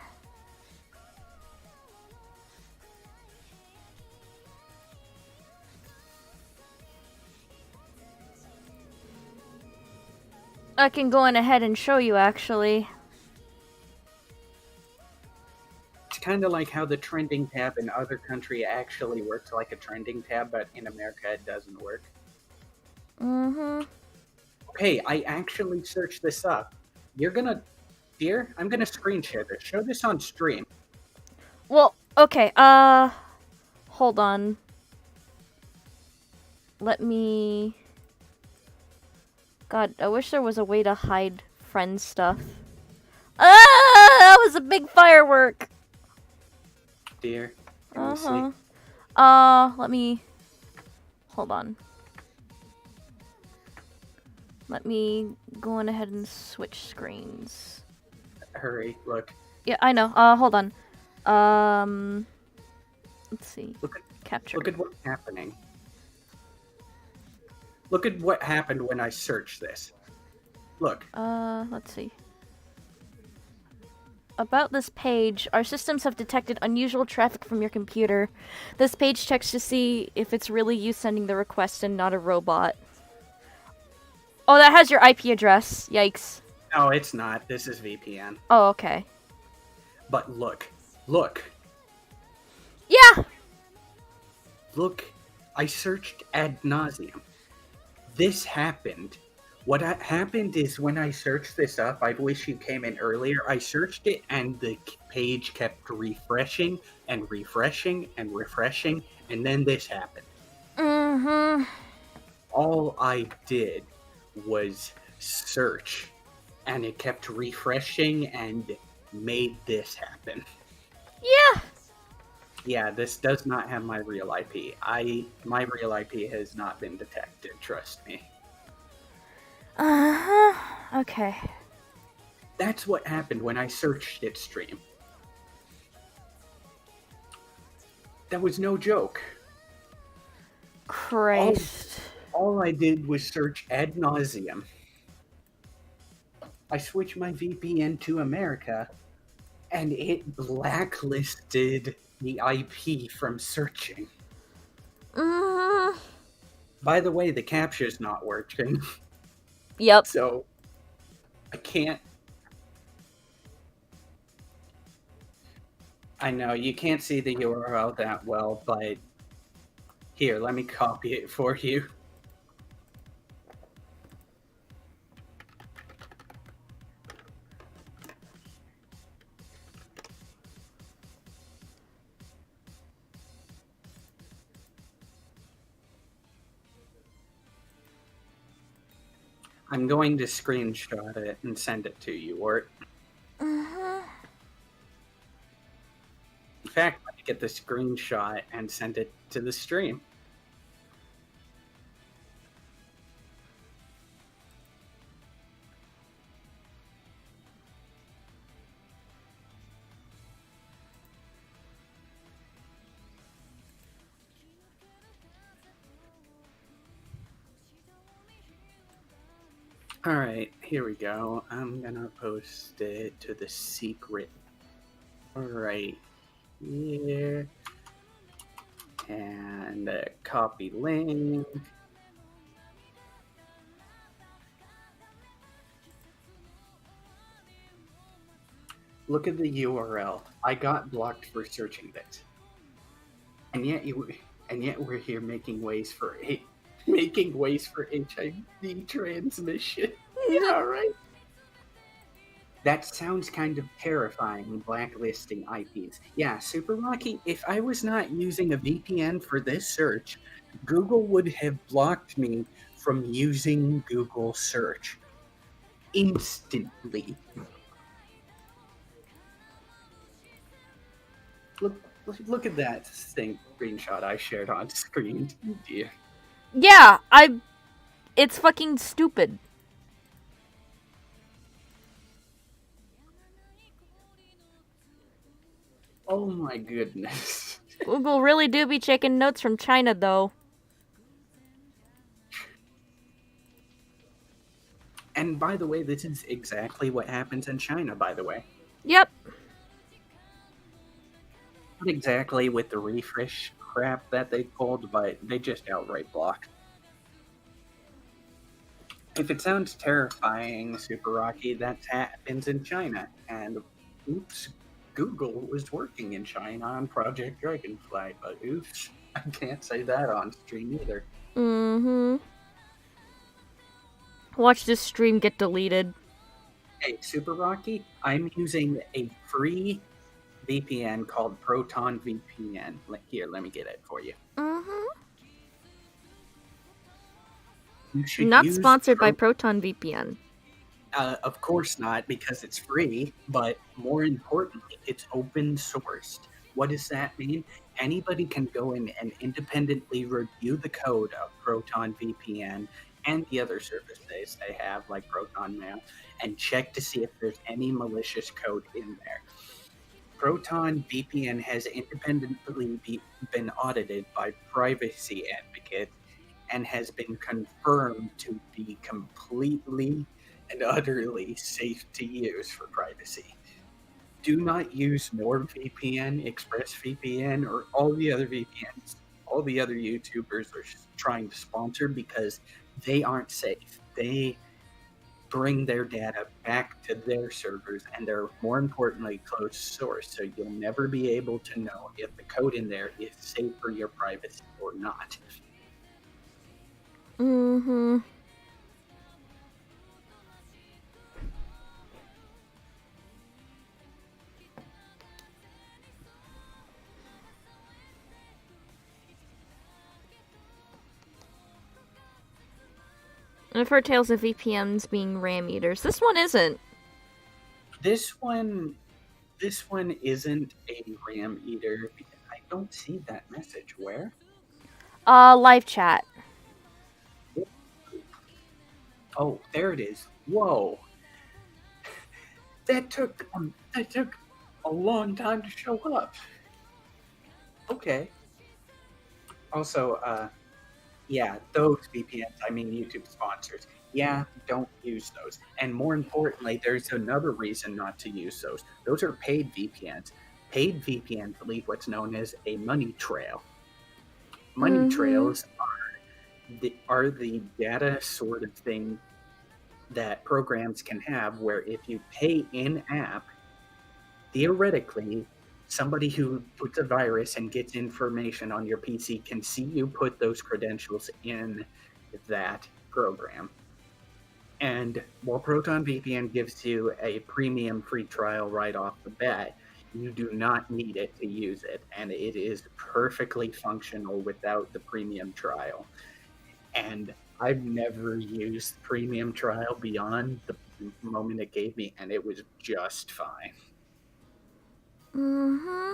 I can go on ahead and show you, actually. It's kind of like how the trending tab in other country actually works like a trending tab, but in America it doesn't work. Mm-hmm. Okay, I actually searched this up. Dear, I'm gonna screen share this. Show this on stream. Well, okay, hold on. Let me... God, I wish there was a way to hide friend stuff. Ah, that was a big firework! Dear, can you see? Let me... Hold on. Let me go on ahead and switch screens. Hurry, look. Yeah, I know. Hold on. Let's see. Capture. Look at what's happening. Look at what happened when I searched this. Look. Let's see. About this page, our systems have detected unusual traffic from your computer. This page checks to see if it's really you sending the request and not a robot. Oh, that has your IP address. Yikes. No, it's not. This is VPN. Oh, okay. But look. Look. Yeah! Look. I searched ad nauseum. This happened. What happened is when I searched this up, I wish you came in earlier, I searched it and the page kept refreshing and refreshing and refreshing, and then this happened. Mm-hmm. All I did was search, and it kept refreshing and made this happen. Yeah! Yeah, this does not have my real IP. My real IP has not been detected, trust me. Uh-huh. Okay. That's what happened when I searched it stream. That was no joke. Christ. all I did was search ad nauseum. I switched my VPN to America, and it blacklisted the IP from searching. Mm, By the way, the captcha's not working, yep. so I can't. I know you can't see the URL that well, but here, let me copy it for you. I'm going to screenshot it and send it to you, or Mhm. in fact, let me get the screenshot and send it to the stream. All right, here we go. I'm gonna post it to the secret right here, and copy link. Look at the URL. I got blocked for searching this, and yet we're here making ways for HIV transmission. Yeah, right. That sounds kind of terrifying, blacklisting IPs. Yeah, Super Rocky, if I was not using a VPN for this search, Google would have blocked me from using Google search instantly. Look at that thing screenshot I shared on screen. Dear. Yeah, it's fucking stupid. Oh my goodness. Google really do be checking notes from China, though. And by the way, this is exactly what happens in China, by the way. Yep. Not exactly with the refresh crap that they pulled, but they just outright block. If it sounds terrifying, Super Rocky, that happens in China. And oops, Google was working in China on Project Dragonfly, but oops, I can't say that on stream either. Mm-hmm. Watch this stream get deleted. Hey, Super Rocky, I'm using a free VPN called Proton VPN. Here, let me get it for you. Mm-hmm. You should Not use sponsored by Proton VPN. Of course not, because it's free, but more importantly, it's open sourced. What does that mean? Anybody can go in and independently review the code of Proton VPN and the other services they have, like Proton Mail, and check to see if there's any malicious code in there. Proton VPN has independently been audited by privacy advocates and has been confirmed to be completely and utterly safe to use for privacy. Do not use NordVPN, ExpressVPN, or all the other VPNs all the other YouTubers are trying to sponsor, because they aren't safe. They bring their data back to their servers, and they're, more importantly, closed source, so you'll never be able to know if the code in there is safe for your privacy or not. Mm-hmm. I've heard tales of VPNs being RAM eaters. This one isn't. This one isn't a RAM eater. I don't see that message. Where? Live chat. Oh, there it is. Whoa. That took a long time to show up. Okay. Also, Yeah, those VPNs, I mean YouTube sponsors. Yeah, don't use those. And more importantly, there's another reason not to use those. Those are paid VPNs. Paid VPNs leave what's known as a money trail. Money Mm-hmm. trails are the data sort of thing that programs can have where if you pay in app, theoretically, somebody who puts a virus and gets information on your PC can see you put those credentials in that program. And while Proton VPN gives you a premium free trial right off the bat, you do not need it to use it. And it is perfectly functional without the premium trial. And I've never used premium trial beyond the moment it gave me, and it was just fine. Mm-hmm.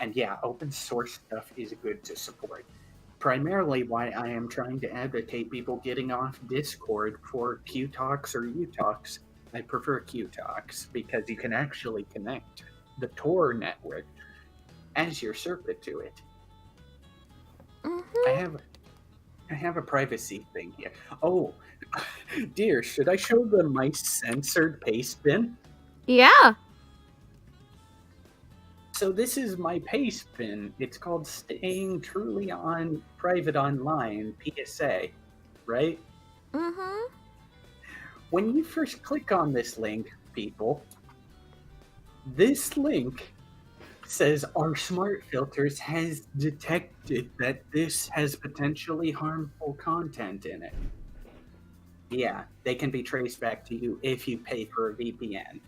And yeah, open source stuff is good to support. Primarily why I am trying to advocate people getting off Discord for QTalks or UTalks. I prefer QTalks because you can actually connect the Tor network as your circuit to it. I Mm-hmm. have a privacy thing here. Oh, dear, should I show the my censored paste bin? Yeah. So this is my paste bin. It's called Staying Truly on Private Online, PSA, right? Mm-hmm. When you first click on this link, people, this link says our smart filters has detected that this has potentially harmful content in it. Yeah, they can be traced back to you if you pay for a VPN.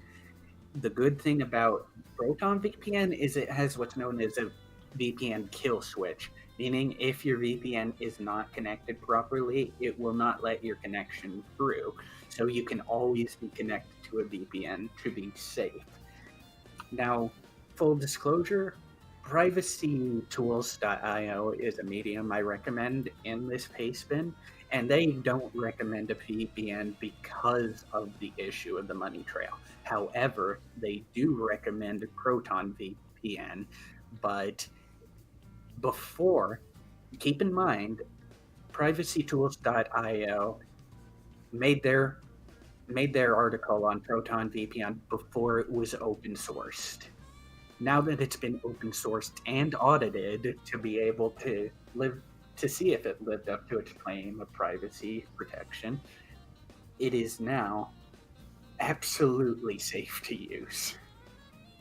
The good thing about Proton VPN is it has what's known as a VPN kill switch, meaning if your VPN is not connected properly, it will not let your connection through. So you can always be connected to a VPN to be safe. Now, full disclosure, privacytools.io is a medium I recommend in this pastebin, and they don't recommend a VPN because of the issue of the money trail. However, they do recommend Proton VPN, but before, keep in mind, privacytools.io made their article on Proton VPN before it was open sourced. Now that it's been open sourced and audited to be able to see if it lived up to its claim of privacy protection, it is now absolutely safe to use.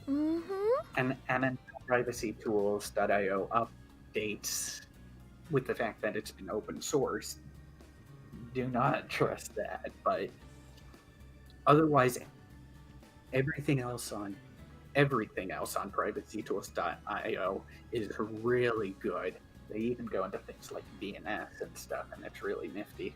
Mm-hmm. And until privacytools.io updates with the fact that it's been open sourced, do not trust that. But otherwise, everything else on privacytools.io is really good. They even go into things like DNS and stuff, and it's really nifty.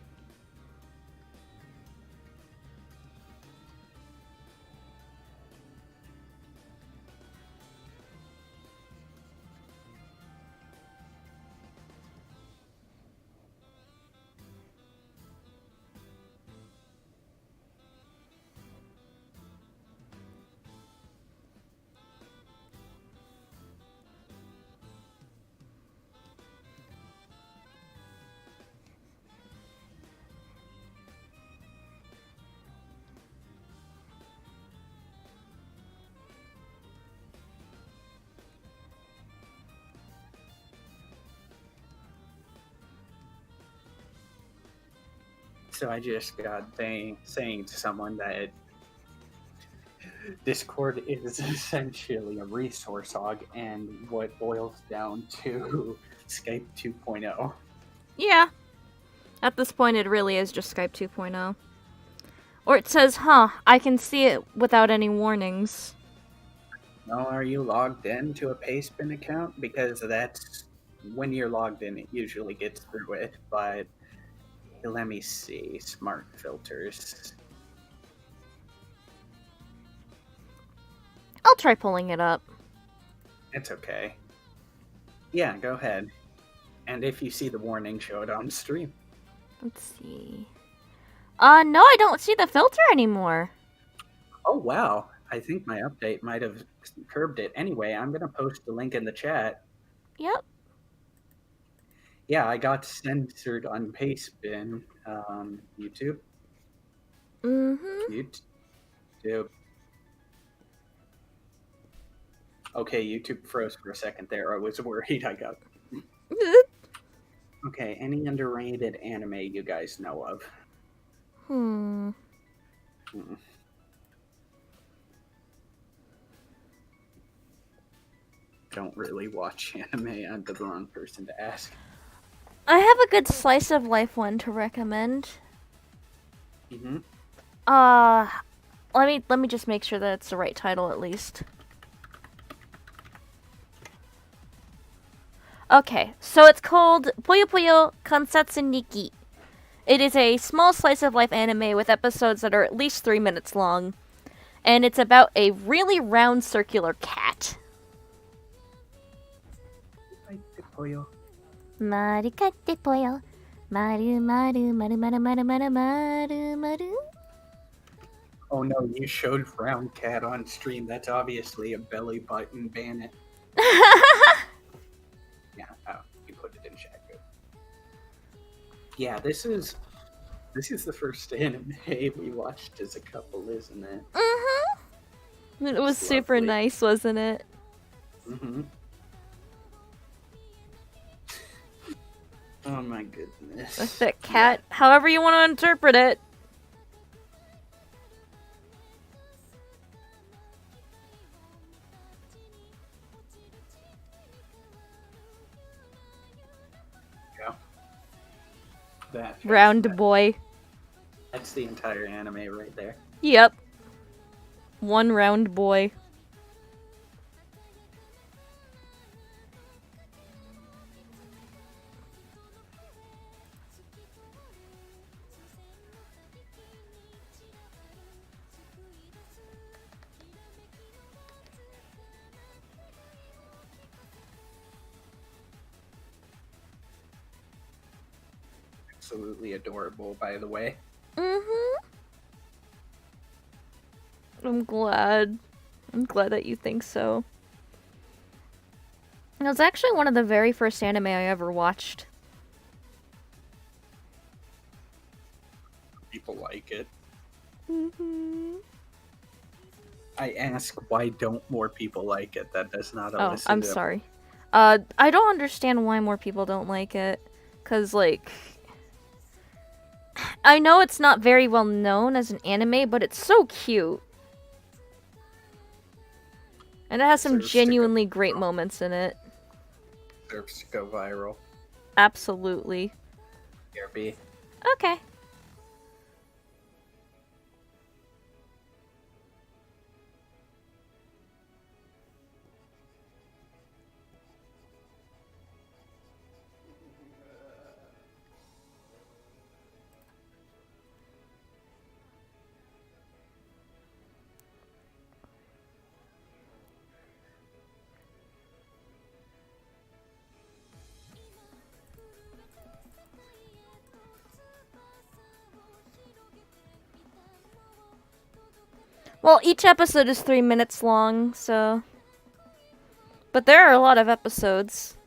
So I just got saying to someone that Discord is essentially a resource hog and what boils down to Skype 2.0. Yeah. At this point, it really is just Skype 2.0. Or it says, I can see it without any warnings. Now, are you logged in to a Pastebin account? Because that's when you're logged in, it usually gets through it. But let me see. Smart filters. I'll try pulling it up. It's okay. Yeah, go ahead. And if you see the warning, show it on stream. Let's see. No, I don't see the filter anymore. Oh, wow. I think my update might have curbed it. Anyway, I'm going to post the link in the chat. Yep. Yeah, I got censored on Pastebin, YouTube. Mm-hmm. YouTube. Okay, YouTube froze for a second there. I was worried I got. Okay, any underrated anime you guys know of? Hmm. Hmm. Don't really watch anime. I'm the wrong person to ask. I have a good slice of life one to recommend. Mm-hmm. Let me just make sure that it's the right title at least. Okay, so it's called Puyo Puyo Kansatsu Niki. It is a small slice of life anime with episodes that are at least 3 minutes long, and it's about a really round circular cat. Marikatte poyo. Maru maru maru maru maru maru maru maru. Oh no, you showed Round Cat on stream. That's obviously a belly button bandit. Yeah, oh, you put it in chat. Good. Yeah, this is the first anime we watched as a couple, isn't it? Mm-hmm. It was It's super lovely. nice, wasn't it? Mm-hmm. Oh my goodness. With that cat, however you want to interpret it. Yeah. That Round boy. That's the entire anime right there. Yep. One round boy. Absolutely adorable, by the way. Mm-hmm. I'm glad. I'm glad that you think so. It was actually one of the very first anime I ever watched. People like it. Mm-hmm. I ask, why don't more people like it? That does not Oh, elicit I'm a- sorry. I don't understand why more people don't like it. 'Cause, like... I know it's not very well known as an anime, but it's so cute. And it has some Deserves to go genuinely great moments in it. Deserves to go viral. Absolutely. Here, B. Okay. Well, each episode is 3 minutes long, so... But there are a lot of episodes.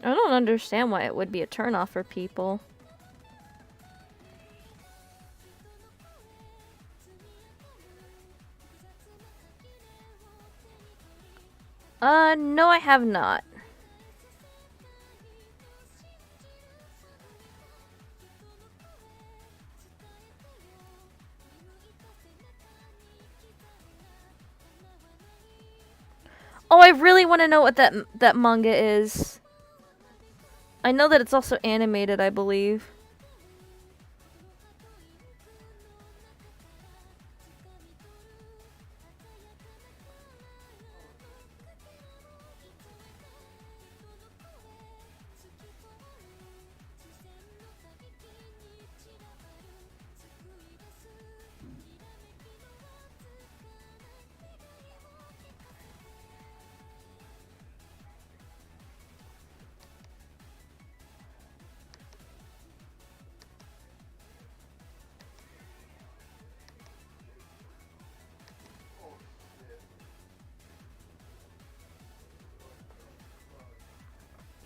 I don't understand why it would be a turnoff for people. No, I have not. Oh, I really want to know what that manga is. I know that it's also animated, I believe.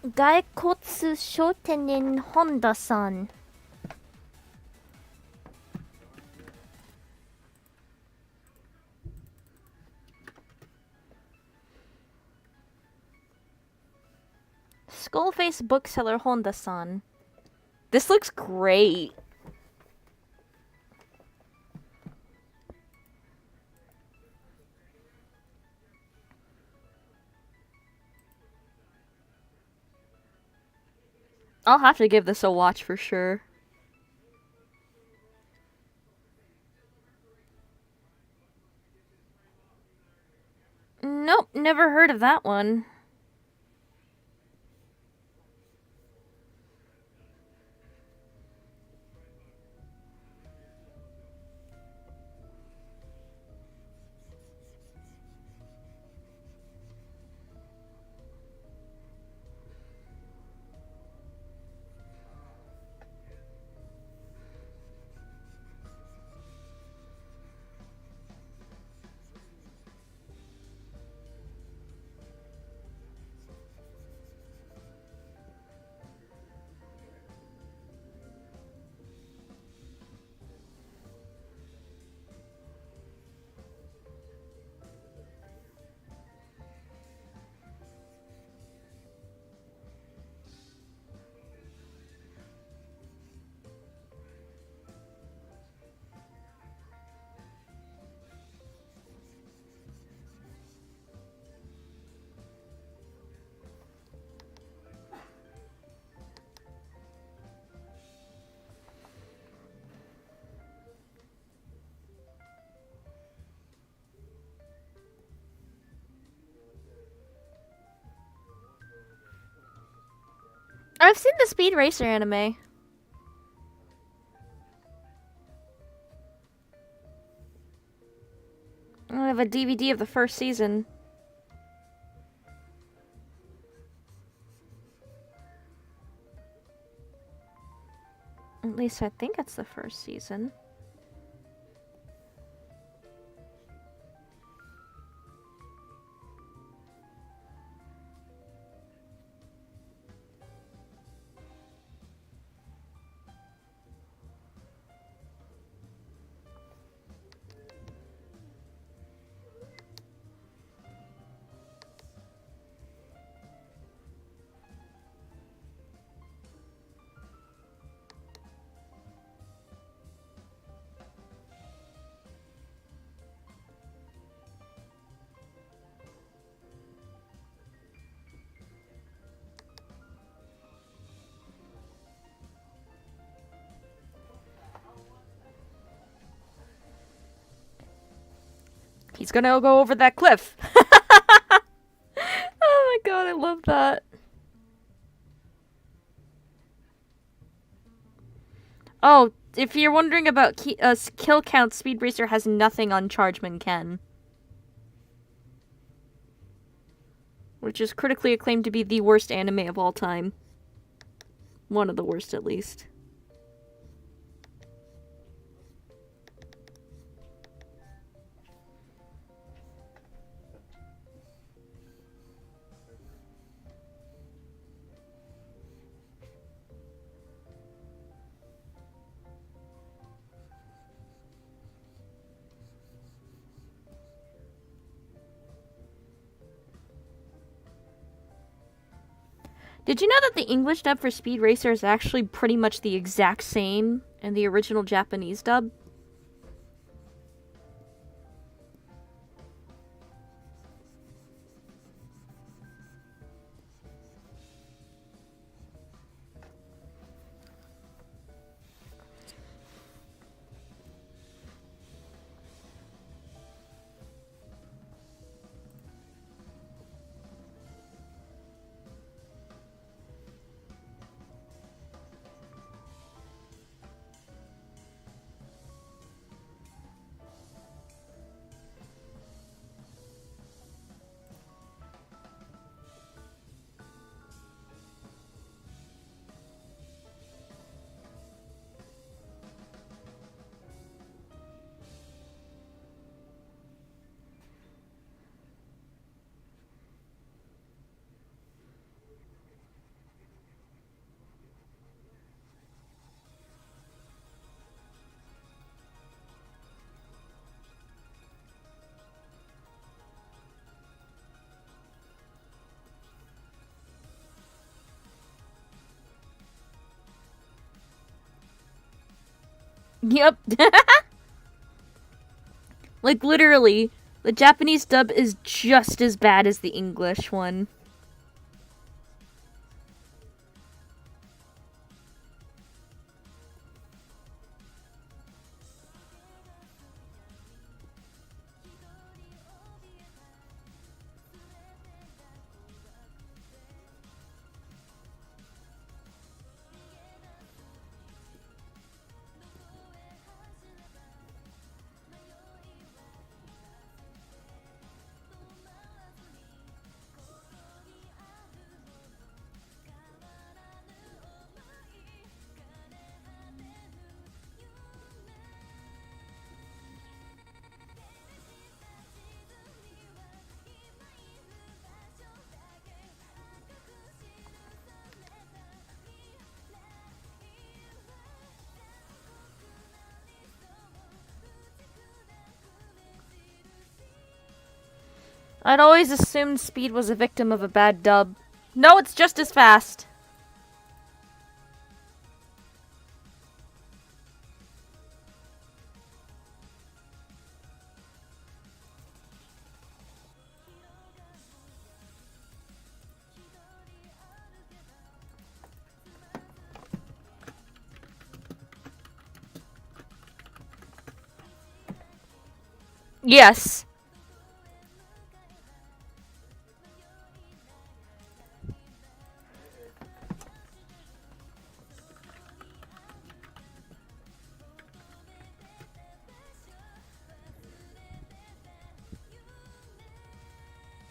Gaikotsu Shotenen Honda-san. Skullface bookseller Honda-san. This looks great. I'll have to give this a watch for sure. Nope, never heard of that one. I've seen the Speed Racer anime. I have a DVD of the first season. At least I think it's the first season. He's gonna go over that cliff. Oh my god, I love that. Oh, if you're wondering about kill count, Speed Racer has nothing on Chargeman Ken. Which is critically acclaimed to be the worst anime of all time. One of the worst, at least. Did you know that the English dub for Speed Racer is actually pretty much the exact same in the original Japanese dub? Yep. Like, literally, the Japanese dub is just as bad as the English one. I'd always assumed Speed was a victim of a bad dub. No, it's just as fast. Yes.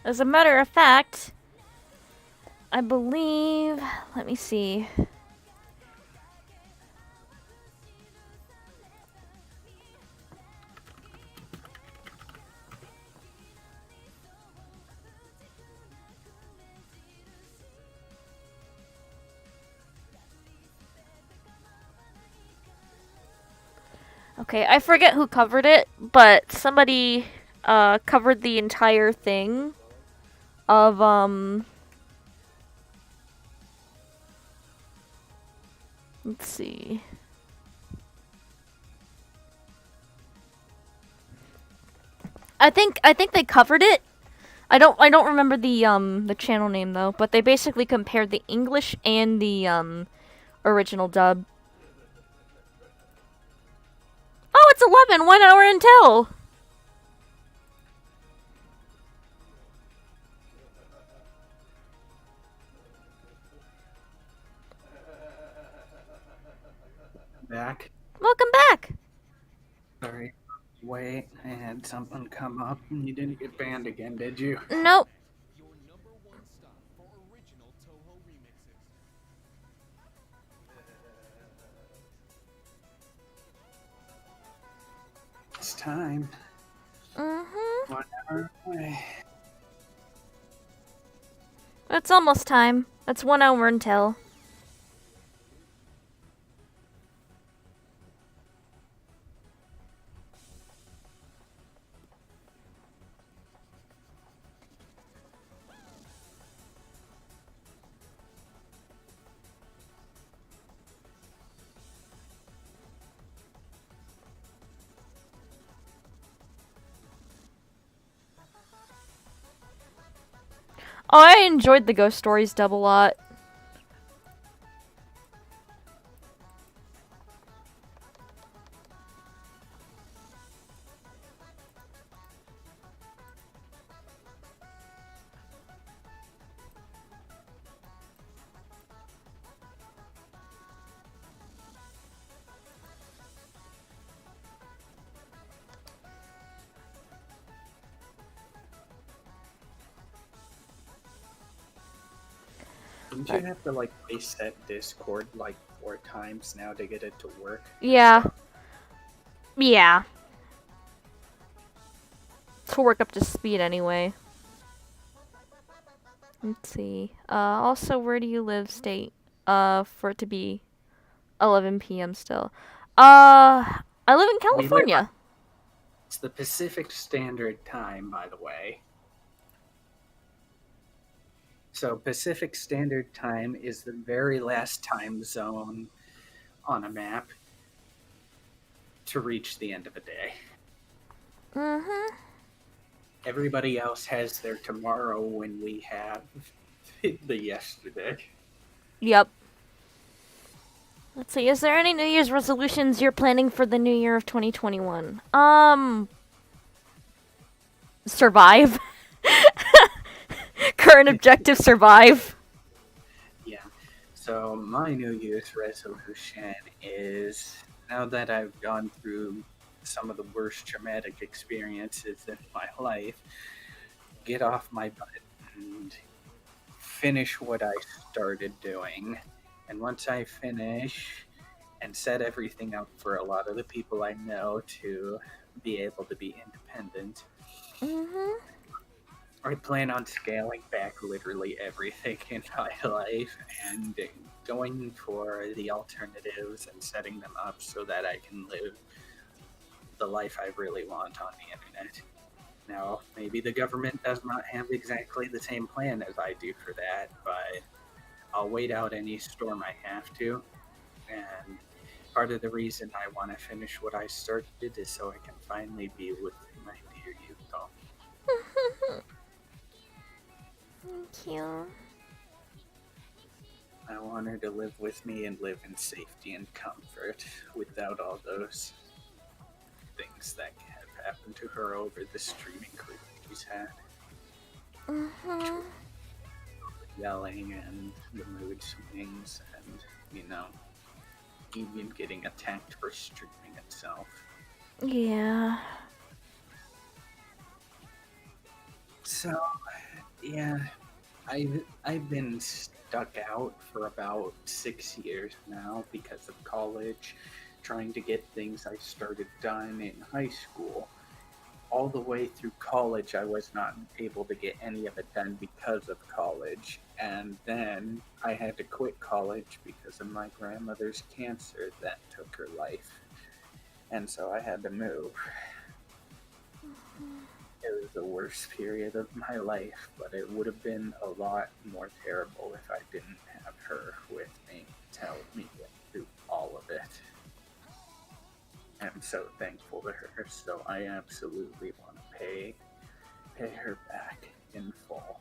As a matter of fact, I believe... Let me see. Okay, I forget who covered it, but somebody covered the entire thing of let's see. I think they covered it. I don't remember the channel name though, but they basically compared the English and the original dub. Oh, it's 11, 1 hour until. Back. Welcome back. Sorry. Wait, I had something come up and you didn't get banned again, did you? Nope. Your number one stop for original Toho remixes. It's time. Mm-hmm. 1 hour away. It's almost time. That's 1 hour until. Oh, I enjoyed the Ghost Stories dub a lot. Didn't you have to like reset Discord like 4 times now to get it to work? Yeah. Yeah. To work up to speed anyway. Let's see. Also, where do you live, state? For it to be 11 p.m. still. I live in California. It's the Pacific Standard Time, by the way. So Pacific Standard Time is the very last time zone on a map. to reach the end of a day. Mm-hmm. Everybody else has their tomorrow when we have the yesterday. Yep. Let's see, is there any New Year's resolutions you're planning for the new year of 2021? Survive. Current objective, survive. Yeah. So my New Year's resolution is, now that I've gone through some of the worst traumatic experiences in my life, get off my butt and finish what I started doing. And once I finish and set everything up for a lot of the people I know to be able to be independent, Mm-hmm. I plan on scaling back literally everything in my life and going for the alternatives and setting them up so that I can live the life I really want on the internet. Now, maybe the government does not have exactly the same plan as I do for that, but I'll wait out any storm I have to. And part of the reason I want to finish what I started is so I can finally be with my dear Yuko. Thank you. I want her to live with me and live in safety and comfort without all those things that have happened to her over the streaming career she's had. Mm-hmm. Yelling and the mood swings and, even getting attacked for streaming itself. Yeah. So, yeah, I've been stuck out for about 6 years now because of college, trying to get things I started done in high school. All the way through college, I was not able to get any of it done because of college. And then I had to quit college because of my grandmother's cancer that took her life. And so I had to move. It was the worst period of my life, but it would have been a lot more terrible if I didn't have her with me to help me get through all of it. I'm so thankful to her, so I absolutely want to pay her back in full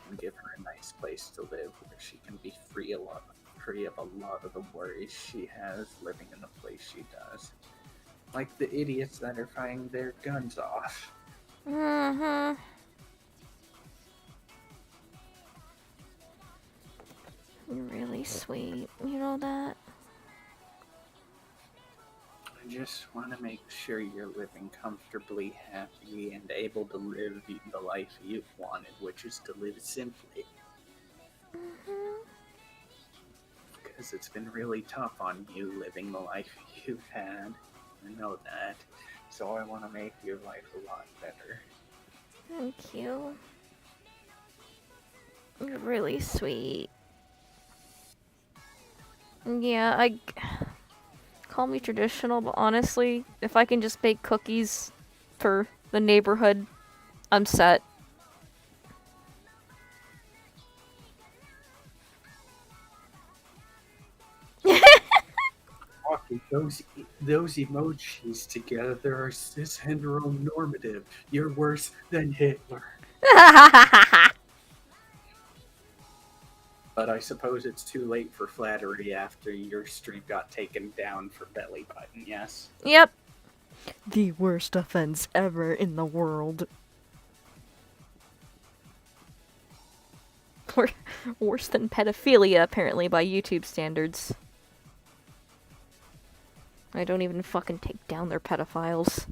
and give her a nice place to live where she can be free of a lot of the worries she has living in the place she does. Like the idiots that are firing their guns off. Mm-hmm. You're really sweet. You know that? I just want to make sure you're living comfortably, happy, and able to live the life you've wanted, which is to live simply. Mm-hmm. Because it's been really tough on you living the life you've had. I know that. So I want to make your life a lot better. Thank you. You're really sweet. Yeah, call me traditional, but honestly, if I can just bake cookies for the neighborhood, I'm set. Walking those emojis together are cis heteronormative. You're worse than Hitler. But I suppose it's too late for flattery after your stream got taken down for belly button, yes? Yep. The worst offense ever in the world. Worse than pedophilia, apparently, by YouTube standards. I don't even fucking take down their pedophiles.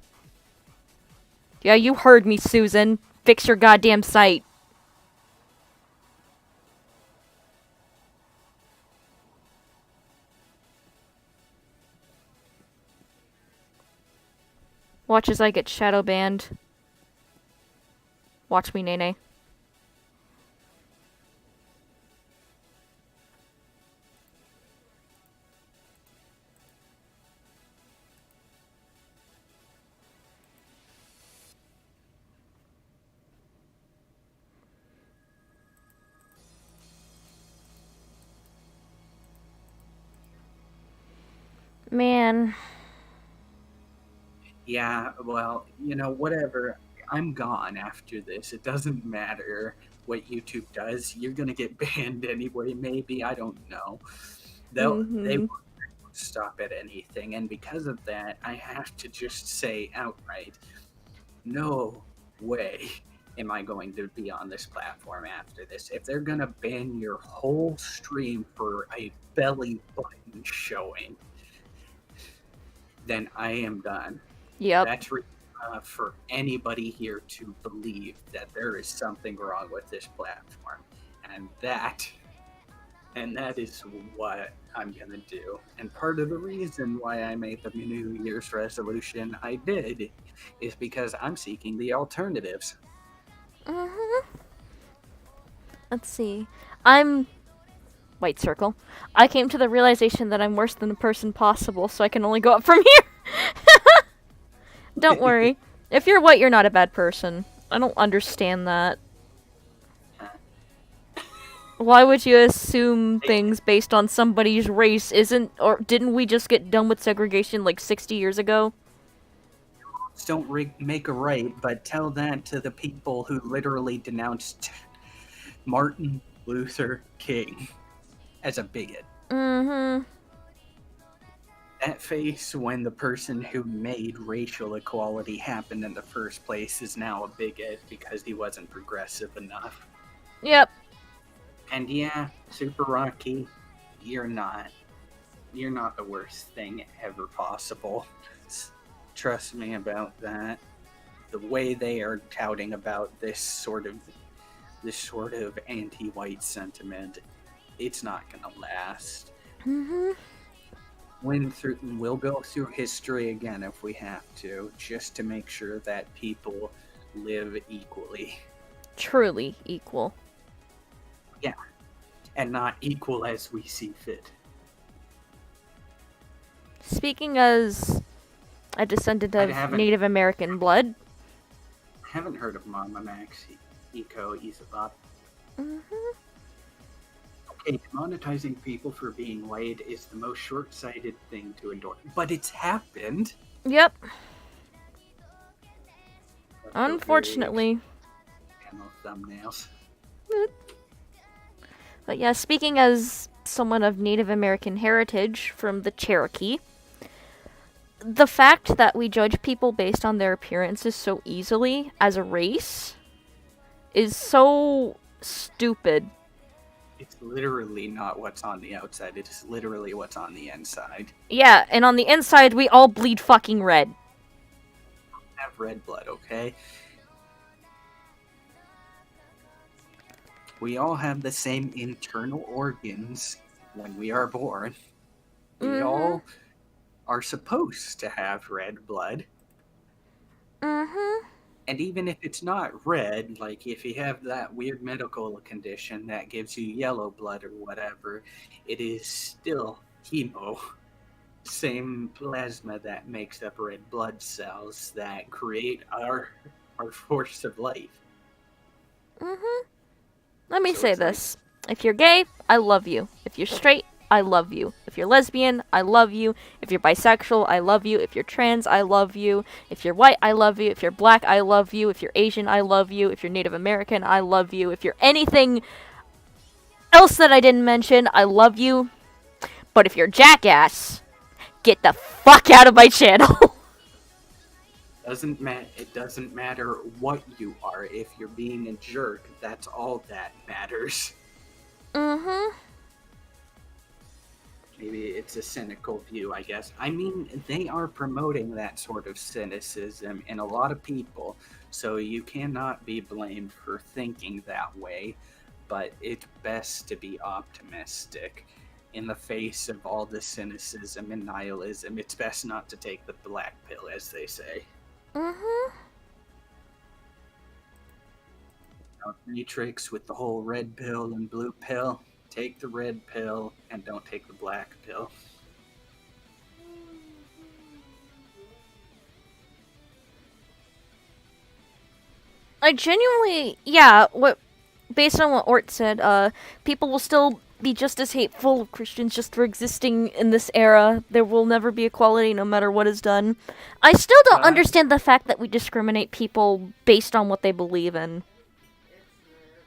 Yeah, you heard me, Susan. Fix your goddamn site. Watch as I get shadow banned. Watch me, Nene. Man. Yeah, well, whatever. I'm gone after this. It doesn't matter what YouTube does. You're gonna get banned anyway, maybe. I don't know. They Mm-hmm. won't stop at anything, and because of that, I have to just say outright, no way am I going to be on this platform after this. If they're gonna ban your whole stream for a belly button showing, then I am done. Yep. That's for anybody here to believe that there is something wrong with this platform, and that is what I'm gonna do. And part of the reason why I made the New Year's resolution I did is because I'm seeking the alternatives. Mm-hmm. Let's see. I'm white circle. I came to the realization that I'm worse than the person possible, so I can only go up from here. Don't worry. If you're white, you're not a bad person. I don't understand that. Why would you assume things based on somebody's race? Didn't we just get done with segregation like 60 years ago? Don't make a right, but tell that to the people who literally denounced Martin Luther King as a bigot. Mm-hmm. That face when the person who made racial equality happen in the first place is now a bigot because he wasn't progressive enough. Yep. And yeah, Super Rocky, you're not the worst thing ever possible. Trust me about that. The way they are touting about this sort of anti-white sentiment, it's not gonna last. Mm-hmm. We'll go through history again if we have to, just to make sure that people live equally. Truly equal. Yeah, and not equal as we see fit. Speaking as a descendant I of haven't- Native American blood. I haven't heard of Mama Max Eco Isabot. Mm-hmm. Okay, demonetizing people for being white is the most short-sighted thing to endure. But it's happened. Yep. That's Unfortunately. Channel thumbnails. But yeah, speaking as someone of Native American heritage from the Cherokee, the fact that we judge people based on their appearances so easily as a race is so stupid. It's literally not what's on the outside. It is literally what's on the inside. Yeah, and on the inside, we all bleed fucking red. Have red blood, okay? We all have the same internal organs when we are born. We all are supposed to have red blood. Mm-hmm. And even if it's not red, like if you have that weird medical condition that gives you yellow blood or whatever, it is still hemo. Same plasma that makes up red blood cells that create our force of life. Mm-hmm. Let me So say it's like- this. If you're gay, I love you. If you're straight, I love you. If you're lesbian, I love you. If you're bisexual, I love you. If you're trans, I love you. If you're white, I love you. If you're black, I love you. If you're Asian, I love you. If you're Native American, I love you. If you're anything else that I didn't mention, I love you. But if you're jackass, get the fuck out of my channel. It doesn't matter what you are. If you're being a jerk, that's all that matters. Mm-hmm. Maybe it's a cynical view, I guess. I mean, they are promoting that sort of cynicism in a lot of people, so you cannot be blamed for thinking that way, but it's best to be optimistic. In the face of all the cynicism and nihilism, it's best not to take the black pill, as they say. Mm-hmm. Matrix with the whole red pill and blue pill. Take the red pill and don't take the black pill. I genuinely, yeah, based on what Ort said, people will still be just as hateful of Christians just for existing in this era. There will never be equality no matter what is done. I still don't understand the fact that we discriminate people based on what they believe in.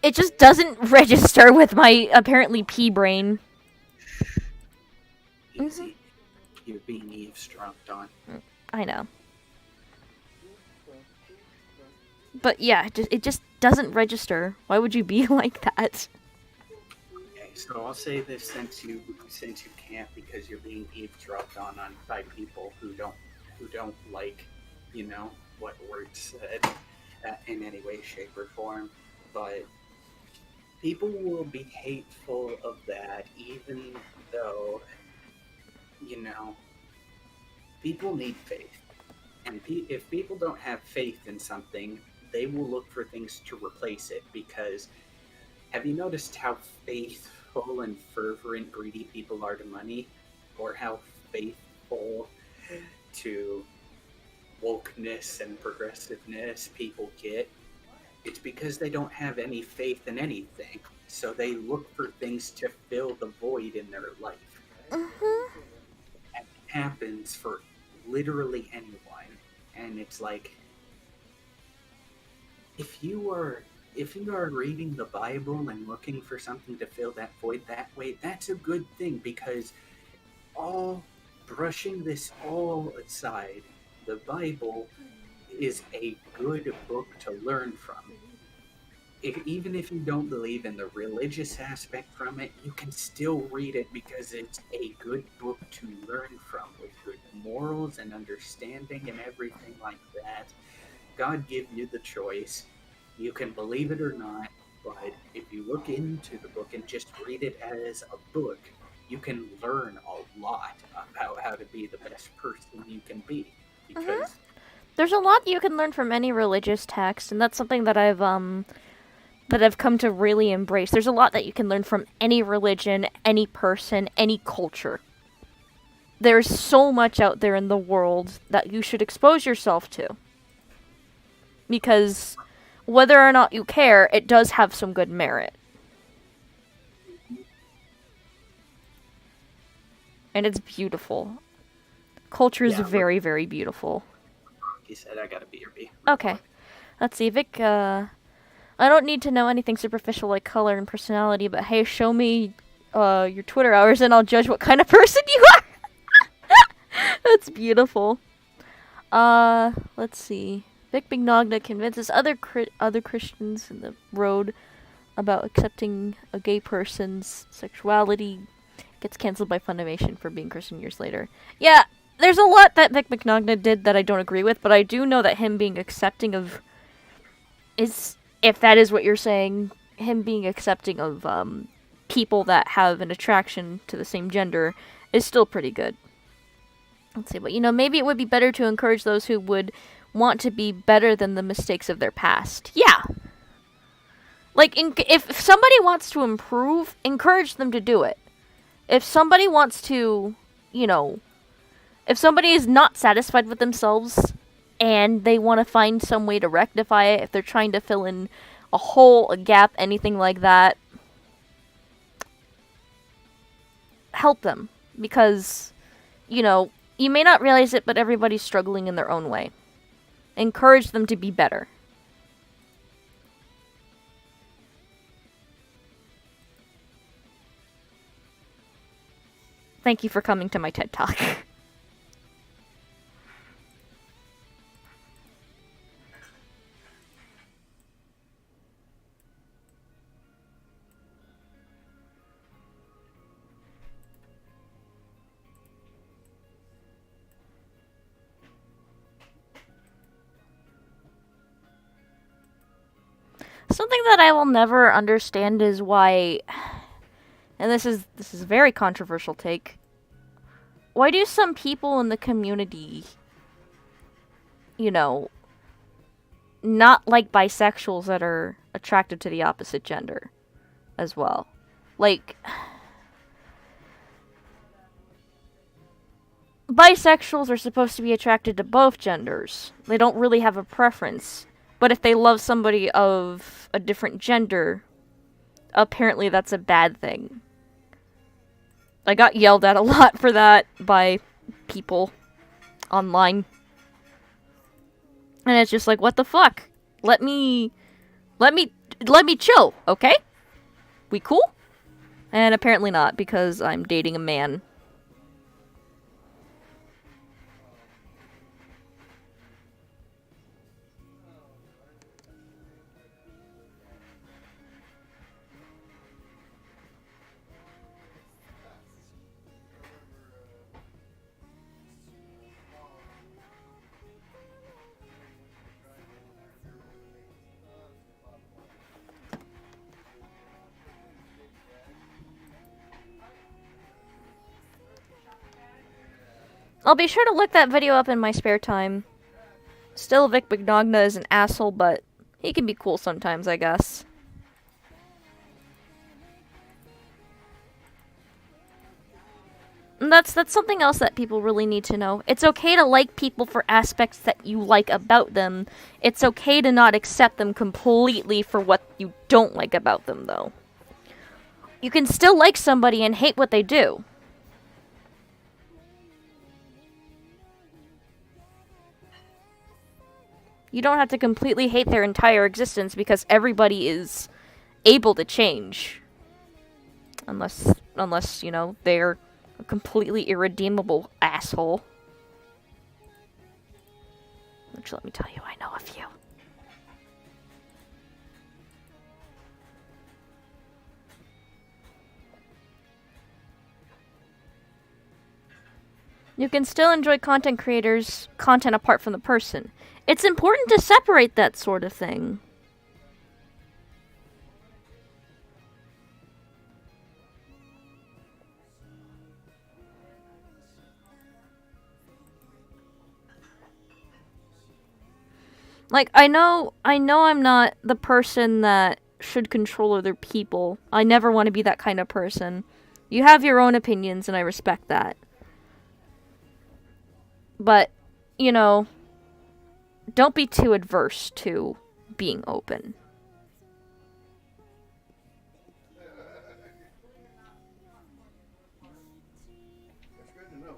It just doesn't register with my apparently pea brain. Easy. You're being eavesdropped on. I know. But yeah, it just doesn't register. Why would you be like that? Okay, so I'll say this since you can't, because you're being eavesdropped on by people who don't like, what words said in any way, shape, or form. But people will be hateful of that, even though, people need faith. And if people don't have faith in something, they will look for things to replace it. Because have you noticed how faithful and fervent greedy people are to money? Or how faithful to wokeness and progressiveness people get? It's because they don't have any faith in anything. So they look for things to fill the void in their life. Mm-hmm. And it happens for literally anyone. And it's like, if you are reading the Bible and looking for something to fill that void that way, that's a good thing, because brushing this all aside, the Bible is a good book to learn from. Even if you don't believe in the religious aspect from it, you can still read it because it's a good book to learn from, with good morals and understanding and everything like that. God gave you the choice. You can believe it or not, but if you look into the book and just read it as a book, you can learn a lot about how to be the best person you can be. Because there's a lot you can learn from any religious text, and that's something that I've come to really embrace. There's a lot that you can learn from any religion, any person, any culture. There's so much out there in the world that you should expose yourself to. Because whether or not you care, it does have some good merit. And it's beautiful. Culture is very, very beautiful. he said, I got a BRB. Okay. Let's see, Vic, I don't need to know anything superficial like color and personality, but hey, show me your Twitter hours and I'll judge what kind of person you are. That's beautiful. Let's see. Vic Bignogna convinces other Christians in the road about accepting a gay person's sexuality. Gets canceled by Funimation for being Christian years later. Yeah, there's a lot that Vic Bignogna did that I don't agree with, but I do know that him being accepting of... if that is what you're saying, him being accepting of people that have an attraction to the same gender is still pretty good. Let's see, but maybe it would be better to encourage those who would want to be better than the mistakes of their past. Yeah. Like, if somebody wants to improve, encourage them to do it. If somebody wants to, if somebody is not satisfied with themselves and they want to find some way to rectify it, if they're trying to fill in a hole, a gap, anything like that, help them. Because, you may not realize it, but everybody's struggling in their own way. Encourage them to be better. Thank you for coming to my TED Talk. Something that I will never understand is why, and this is a very controversial take, why do some people in the community, not like bisexuals that are attracted to the opposite gender as well? Like, bisexuals are supposed to be attracted to both genders. They don't really have a preference. But if they love somebody of a different gender, apparently that's a bad thing. I got yelled at a lot for that by people online. And it's just like, what the fuck? Let me chill, okay? We cool? And apparently not, because I'm dating a man. I'll be sure to look that video up in my spare time. Still, Vic Bignogna is an asshole, but he can be cool sometimes, I guess. And that's something else that people really need to know. It's okay to like people for aspects that you like about them. It's okay to not accept them completely for what you don't like about them, though. You can still like somebody and hate what they do. You don't have to completely hate their entire existence because everybody is able to change. Unless, you know, they're a completely irredeemable asshole. Which, let me tell you, I know a few. You can still enjoy content creators' content apart from the person. It's important to separate that sort of thing. Like, I know I'm not the person that should control other people. I never want to be that kind of person. You have your own opinions, and I respect that. But, you know, don't be too adverse to being open. That's good to know.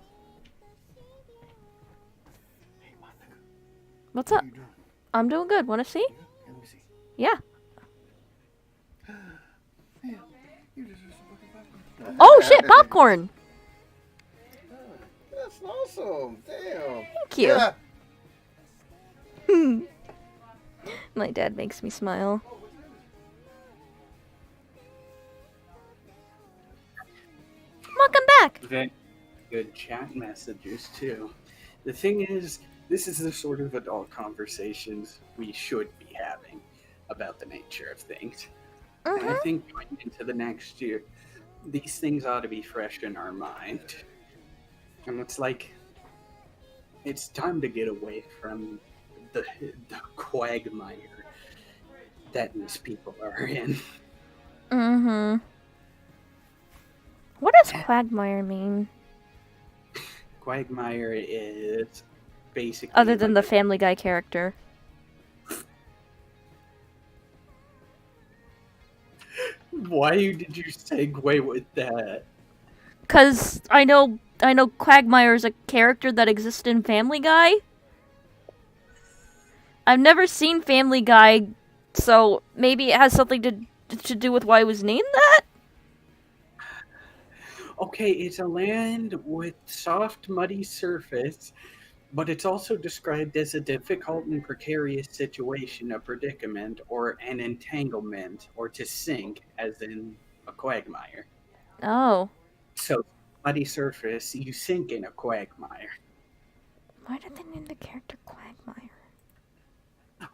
Hey, my nigga. What's How up? you doing? I'm doing good. Want to see? Yeah? Let me see. Yeah. Yeah. You just some fucking popcorn. Oh, shit, popcorn! That's awesome. Damn. Thank you. Yeah. My dad makes me smile. Welcome back! Very good chat messages too. The thing is, this is the sort of adult conversations we should be having about the nature of things. And I think going into the next year, these things ought to be fresh in our mind. And it's like, it's time to get away from the quagmire that these people are in. Mm-hmm. What does quagmire mean? Quagmire is basically Other than the like Family Guy character. Why did you segue with that? Cause I know Quagmire is a character that exists in Family Guy. I've never seen Family Guy, so maybe it has something to do with why it was named that? Okay, it's a land with soft, muddy surface, but it's also described as a difficult and precarious situation, a predicament, or an entanglement, or to sink, as in a quagmire. Oh. So, muddy surface, you sink in a quagmire. Why did they name the character Quagmire?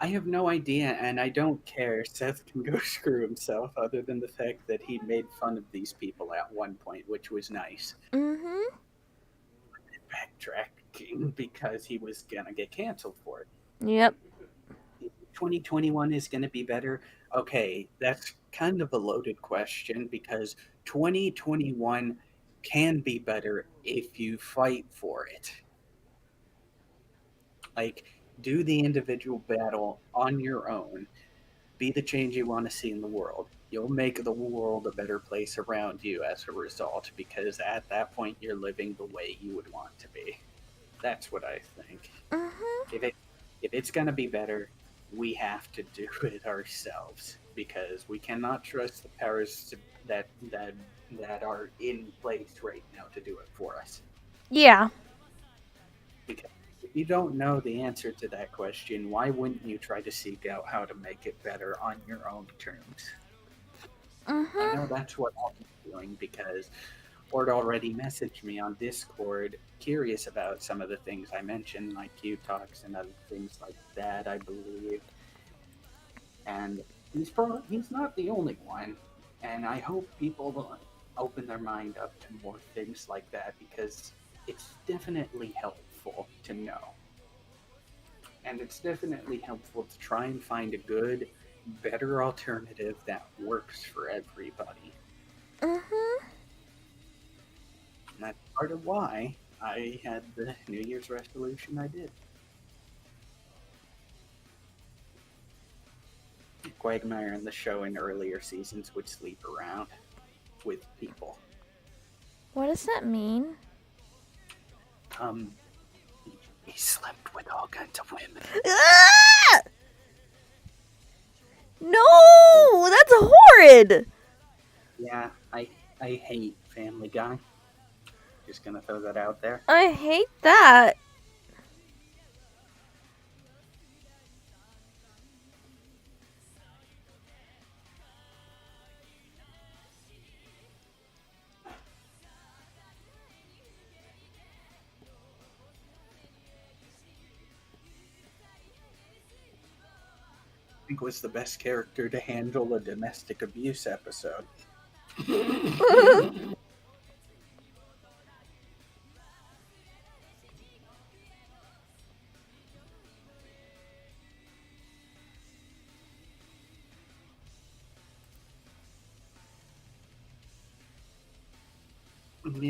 I have no idea, and I don't care. Seth can go screw himself, other than the fact that he made fun of these people at one point, which was nice. Mm-hmm. Backtracking because he was gonna get canceled for it. Yep. 2021 is gonna be better. Okay, that's kind of a loaded question because 2021 can be better if you fight for it. Like, do the individual battle on your own, be the change you want to see in the world. You'll make the world a better place around you as a result, because at that point you're living the way you would want to be. That's what I think. Mm-hmm. If it's gonna be better, we have to do it ourselves, because we cannot trust the powers that are in place right now to do it for us. Yeah. Because if you don't know the answer to that question, why wouldn't you try to seek out how to make it better on your own terms? I Mm-hmm. know that's what I'll be doing, because Ord already messaged me on Discord, curious about some of the things I mentioned, like Q-Talks and other things like that, I believe. And he's not the only one. And I hope people will open their mind up to more things like that, because it's definitely helpful to know. And it's definitely helpful to try and find a good, better alternative that works for everybody. Mm-hmm. And that's part of why I had the New Year's resolution I did. Quagmire in the show in earlier seasons would sleep around with people. What does that mean? Um, he slept with all kinds of women. Ah! No, that's horrid. Yeah, I hate Family Guy. Just gonna throw that out there. I hate that. I think was the best character to handle a domestic abuse episode. You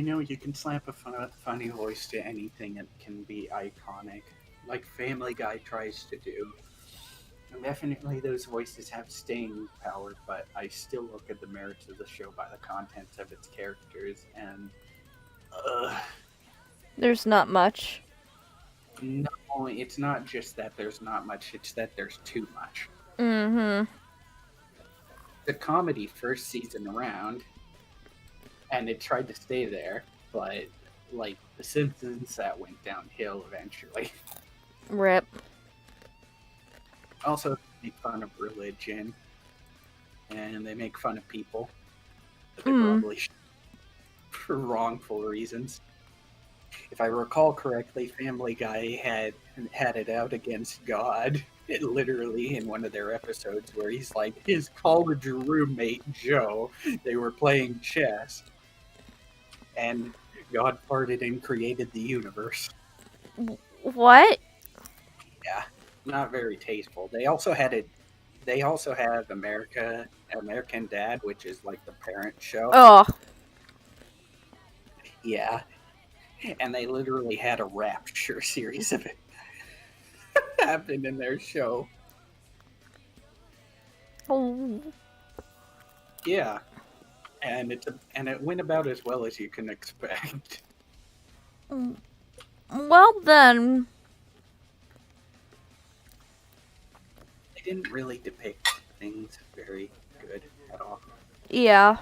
know, you can slap a funny voice to anything and it can be iconic, like Family Guy tries to do. And definitely those voices have staying power, but I still look at the merits of the show by the contents of its characters, and There's not much. no, it's not just that there's not much, it's that there's too much. Mm-hmm. The comedy first season around, and it tried to stay there, but like The Simpsons, that went downhill eventually. Rip. Also, they make fun of religion, and they make fun of people, but they probably should, for wrongful reasons. If I recall correctly, Family Guy had it out against God, literally in one of their episodes, where he's like his college roommate Joe. They were playing chess, and God farted and created the universe. What? Yeah, not very tasteful. They also had it. They also have American Dad, which is like the parent show. Oh. Yeah, and they literally had a Rapture series of it happen in their show. Oh. Yeah, and it went about as well as you can expect. Well then. They didn't really depict things very good at all. Yeah.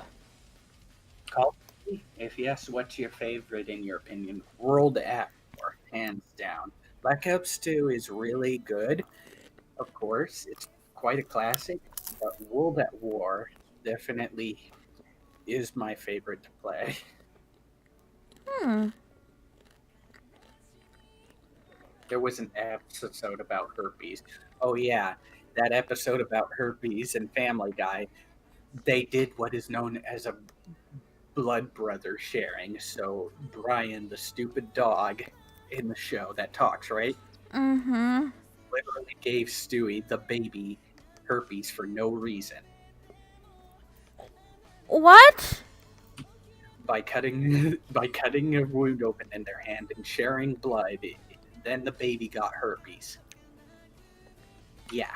Call me. If yes, what's your favorite in your opinion? World at War, hands down. Black Ops 2 is really good, of course. It's quite a classic, but World at War definitely is my favorite to play. There was an episode about herpes. Oh yeah, that episode about herpes and Family Guy. They did what is known as a blood brother sharing. So Brian, the stupid dog in the show that talks, right? Mm-hmm. Literally gave Stewie, the baby, herpes for no reason. What? By cutting a wound open in their hand and sharing blood, then the baby got herpes. Yeah.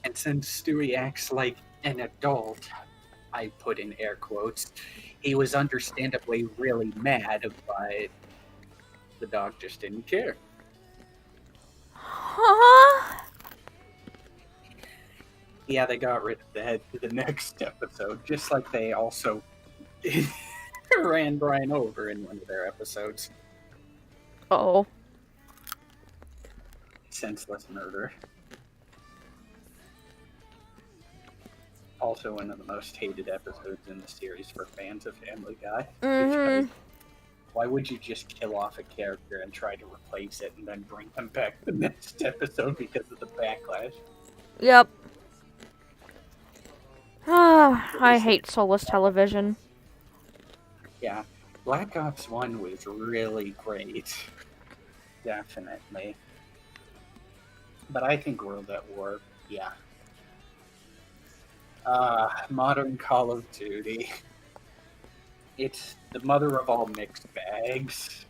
And since Stewie acts like an adult, I put in air quotes, he was understandably really mad, but the dog just didn't care. Huh? Yeah, they got rid of that the next episode, just like they also ran Brian over in one of their episodes. Oh. Senseless murder. Also one of the most hated episodes in the series for fans of Family Guy. Mm-hmm. Because why would you just kill off a character and try to replace it and then bring them back the next episode because of the backlash? Yep. I hate soulless television. Yeah, Black Ops 1 was really great. Definitely. But I think World at War, yeah. Modern Call of Duty. It's the mother of all mixed bags.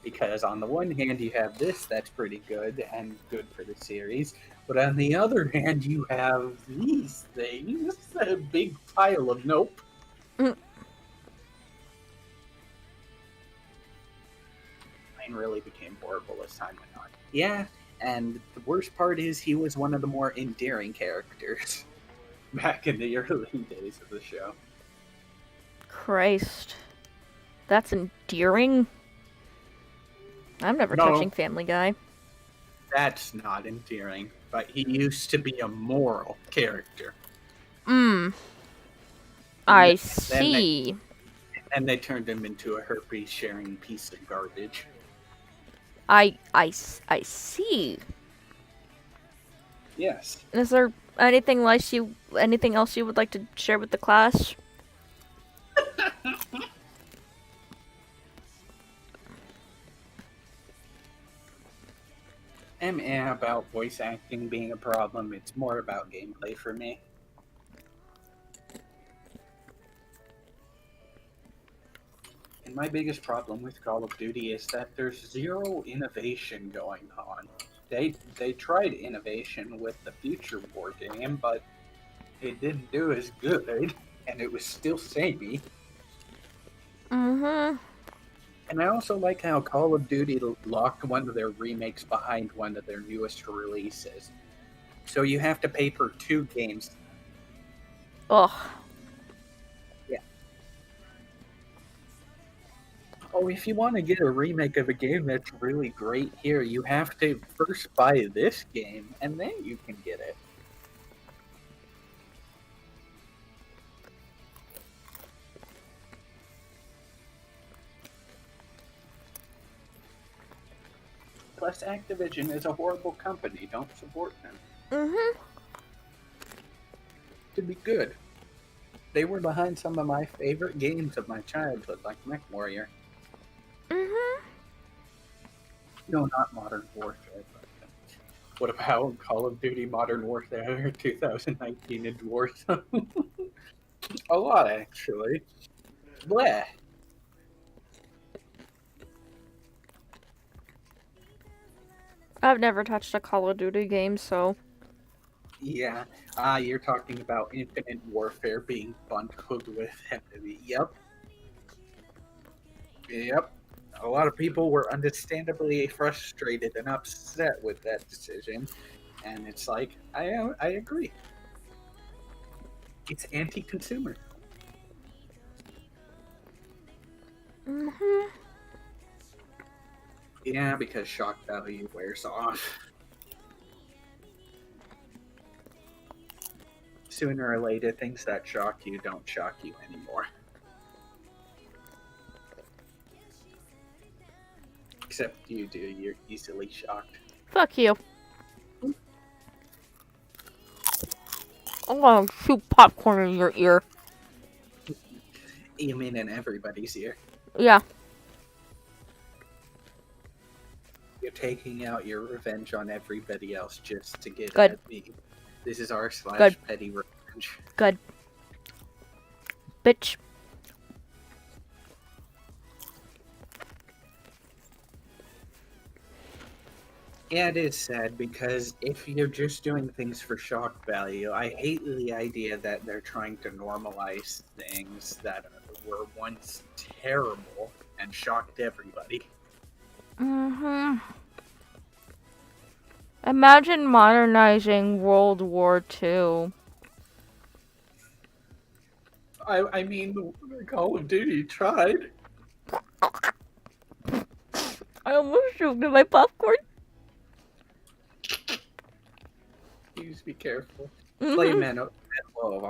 Because on the one hand, you have this that's pretty good and good for the series. But on the other hand, you have these things. A big pile of nope. Mm. Mine really became horrible as time went on. Yeah, and the worst part is he was one of the more endearing characters back in the early days of the show. Christ. That's endearing. I'm never No. touching Family Guy. That's not endearing, but he used to be a moral character. I Then see. And they turned him into a herpes-sharing piece of garbage. I see. Yes. Is there anything else you would like to share with the class? About voice acting being a problem. It's more about gameplay for me. And my biggest problem with Call of Duty is that there's zero innovation going on. They tried innovation with the Future War game, but it didn't do as good, and it was still samey. Mm-hmm. And I also like how Call of Duty locked one of their remakes behind one of their newest releases. So you have to pay for 2 games. Ugh. Yeah. Oh, if you want to get a remake of a game that's really great here, you have to first buy this game, and then you can get it. Plus, Activision is a horrible company. Don't support them. Mm-hmm. To be good. They were behind some of my favorite games of my childhood, like MechWarrior. Mm-hmm. No, not Modern Warfare. But what about Call of Duty Modern Warfare 2019 and Warzone? A lot, actually. Bleh. I've never touched a Call of Duty game, so... Yeah. You're talking about Infinite Warfare being bundled with heavy. Yep. A lot of people were understandably frustrated and upset with that decision. And it's like, I agree. It's anti-consumer. Mm-hmm. Yeah, because shock value wears off. Sooner or later, things that shock you don't shock you anymore. Except you do, you're easily shocked. Fuck you. I'm gonna shoot popcorn in your ear. You mean in everybody's ear. Yeah. You're taking out your revenge on everybody else just to get Good. at me. This is our / Good. petty revenge. Good. Bitch. Yeah, it is sad because if you're just doing things for shock value, I hate the idea that they're trying to normalize things that were once terrible and shocked everybody. Mm-hmm. Imagine modernizing World War II. I mean, Call of Duty tried. I almost choked on my popcorn. Please be careful. Play Mm-hmm. Medal of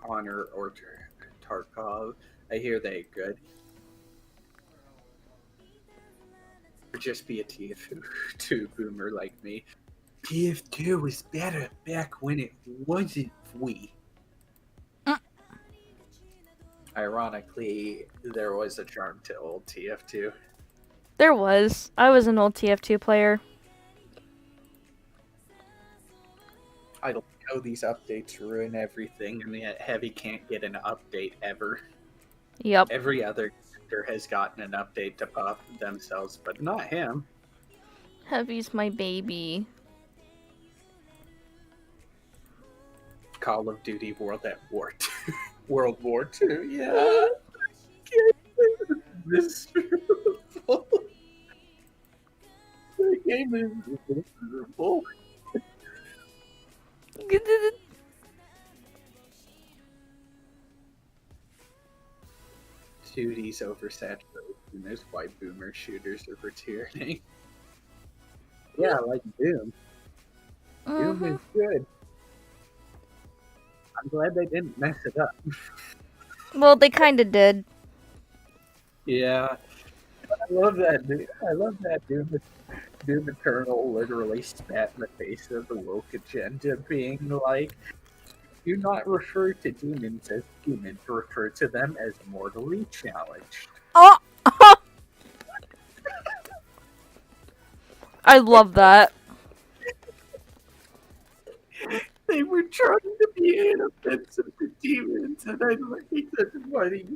Honor or Tarkov. I hear they good. Or just be a TF2 boomer like me. TF2 was better back when it wasn't free. Ironically, there was a charm to old TF2. There was. I was an old TF2 player. I don't know, these updates ruin everything, and yet Heavy can't get an update ever. Yep. Every other character has gotten an update to pop themselves, but not him. Heavy's my baby. Call of Duty World at War II. World War II, yeah. Miserable. The game is miserable. Duty's oversaturation is why boomer shooters are returning. Yeah, like Doom. Doom is good. I'm glad they didn't mess it up. Well, they kinda did. Yeah. I love that. I love that Doom Eternal literally spat in the face of the woke agenda, being like, do not refer to demons as humans, refer to them as mortally challenged. Oh! I love that. They were trying to be inoffensive to demons, and I like that's funny.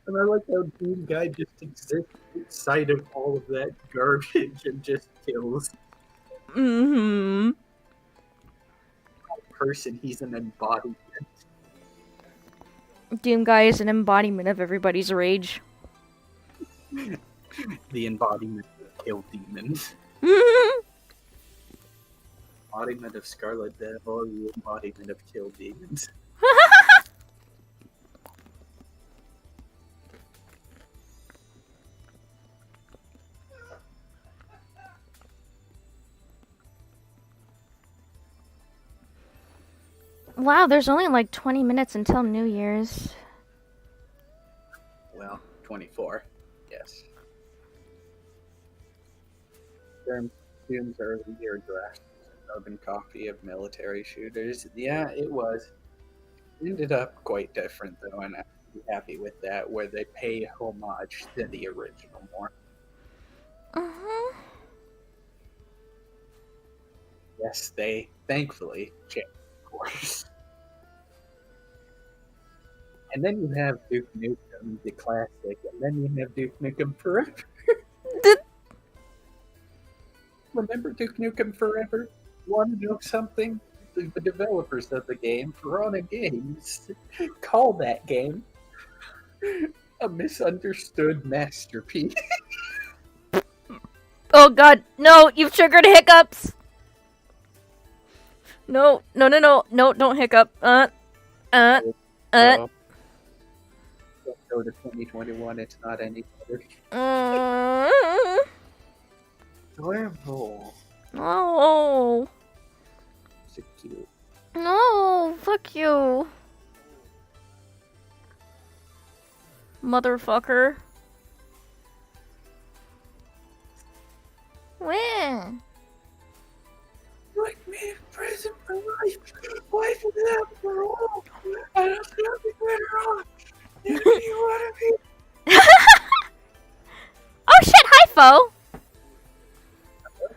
And I like how Doom Guy just exists outside of all of that garbage and just kills. Mm-hmm. Person, he's an embodiment. Doom Guy is an embodiment of everybody's rage. The embodiment of kill demons. Embodiment of Scarlet Devil, the embodiment of kill demons. Wow, there's only like 20 minutes until New Year's. Well, 24. Yes. Doom's early year draft carbon copy of military shooters. Yeah, it was. Ended up quite different though, and I'm happy with that, where they pay homage to the original more. Uh-huh. Yes, they thankfully changed, of course. And then you have Duke Nukem, the classic, and then you have Duke Nukem Forever. Remember Duke Nukem Forever? Want to know something? The developers of the game, Piranha Games, call that game a misunderstood masterpiece. Oh god, no, you've triggered hiccups! No, no, don't hiccup. Let's go to 2021, it's not any better. Adorable. No. So cute. No, fuck you. Motherfucker. When? Like me in prison for life. Life without parole. I don't have to be better off. If you want to be. Oh shit, hi, Fo.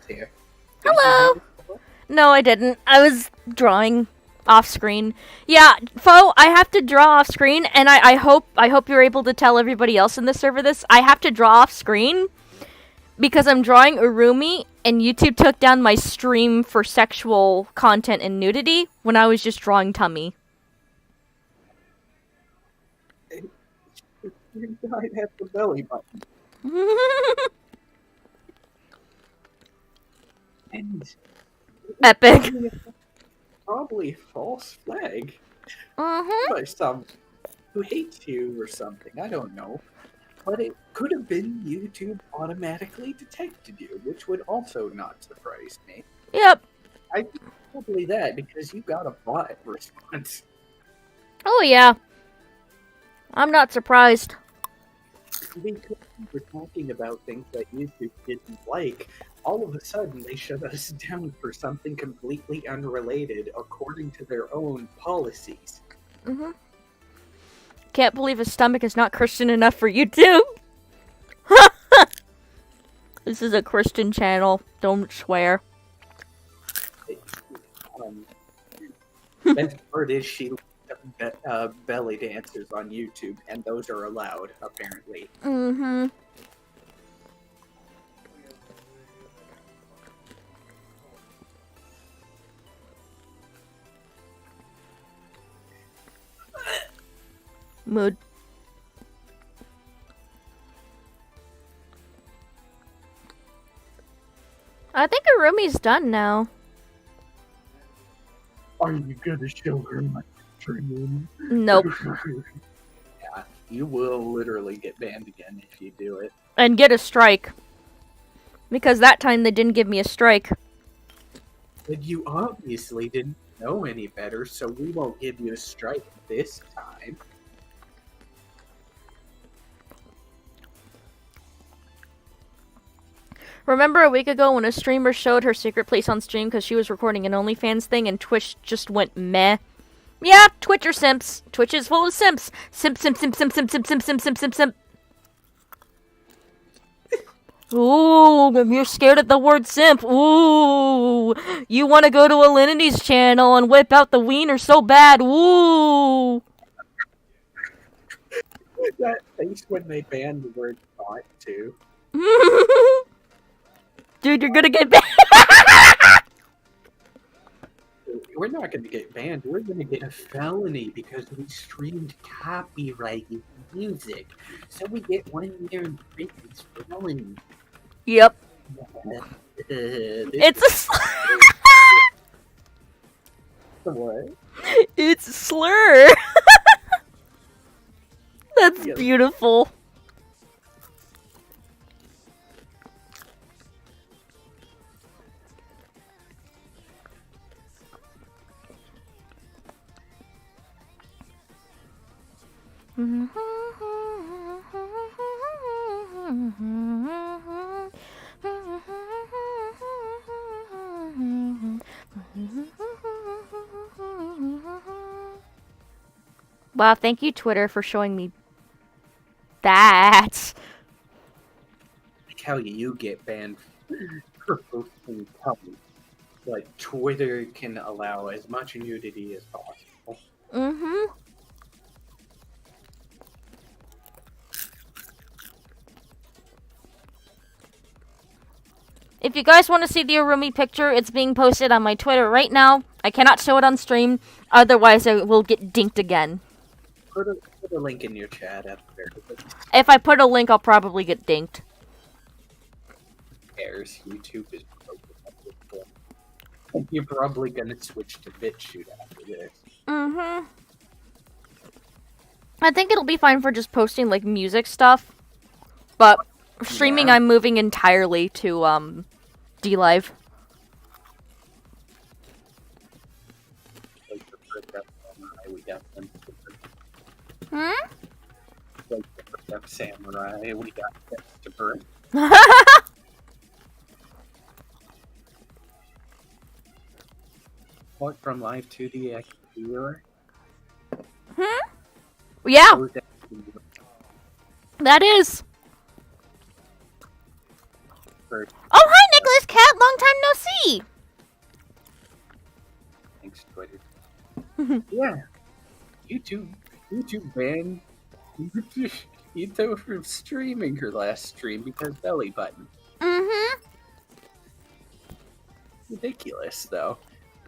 Here. Hello. No, I didn't. I was drawing off screen. Yeah, Fo, I have to draw off screen, and I hope you're able to tell everybody else in the server this. I have to draw off screen because I'm drawing Urumi, and YouTube took down my stream for sexual content and nudity when I was just drawing tummy. You might have the belly button. And Epic. probably a false flag Mm-hmm. by some who hates you or something. I don't know. But it could have been YouTube automatically detected you, which would also not surprise me. Yep. I think probably that because you got a bot response. Oh, yeah. I'm not surprised. Because we were talking about things that YouTube didn't like. All of a sudden, they shut us down for something completely unrelated according to their own policies. Mm-hmm. Can't believe his stomach is not Christian enough for YouTube. This is a Christian channel. Don't swear. Best part is she belly dancers on YouTube, and those are allowed, apparently. Mm-hmm. Mood. I think Arumi's done now. Are you gonna show her my stream? Nope. Yeah, you will literally get banned again if you do it. And get a strike. Because that time they didn't give me a strike. But you obviously didn't know any better, so we won't give you a strike this time. Remember a week ago when a streamer showed her secret place on stream because she was recording an OnlyFans thing and Twitch just went meh? Yeah, Twitch are simps. Twitch is full of simps. Simp, simp, simp, simp, simp, simp, simp, simp, simp, simp, simp. Ooh, you're scared of the word simp. Ooh, you want to go to Alinity's channel and whip out the wiener so bad. Ooh. That face when they banned the word thought, too. Dude, you're gonna get banned. We're not going to get banned. We're going to get a felony because we streamed copyrighted music. So we get 1 year in prison for felony. Yep. It's It's a slur. what? It's a slur. That's Yeah. beautiful. Wow, thank you, Twitter, for showing me that. Like how you get banned for posting comments. But Twitter can allow as much nudity as possible. Mm-hmm. If you guys want to see the Arumi picture, it's being posted on my Twitter right now. I cannot show it on stream, otherwise I will get dinked again. Put a link in your chat at the very least. If I put a link, I'll probably get dinked. Who cares? YouTube is broken at this point. And you're probably gonna switch to BitChute after this. Mm-hmm. I think it'll be fine for just posting, like, music stuff. But streaming, Yeah. I'm moving entirely to, D-Live. Like the first up Samurai, we got them. Hmm? Like the first up Samurai, we got to burn. What from Live 2D Viewer? Hmm? Yeah, that is. First, Oh, hi, Nicholas Cat. Long time no see. thanks, Twitter. Yeah. YouTube banned Ito from streaming her last stream because belly button. Mm-hmm. ridiculous, though.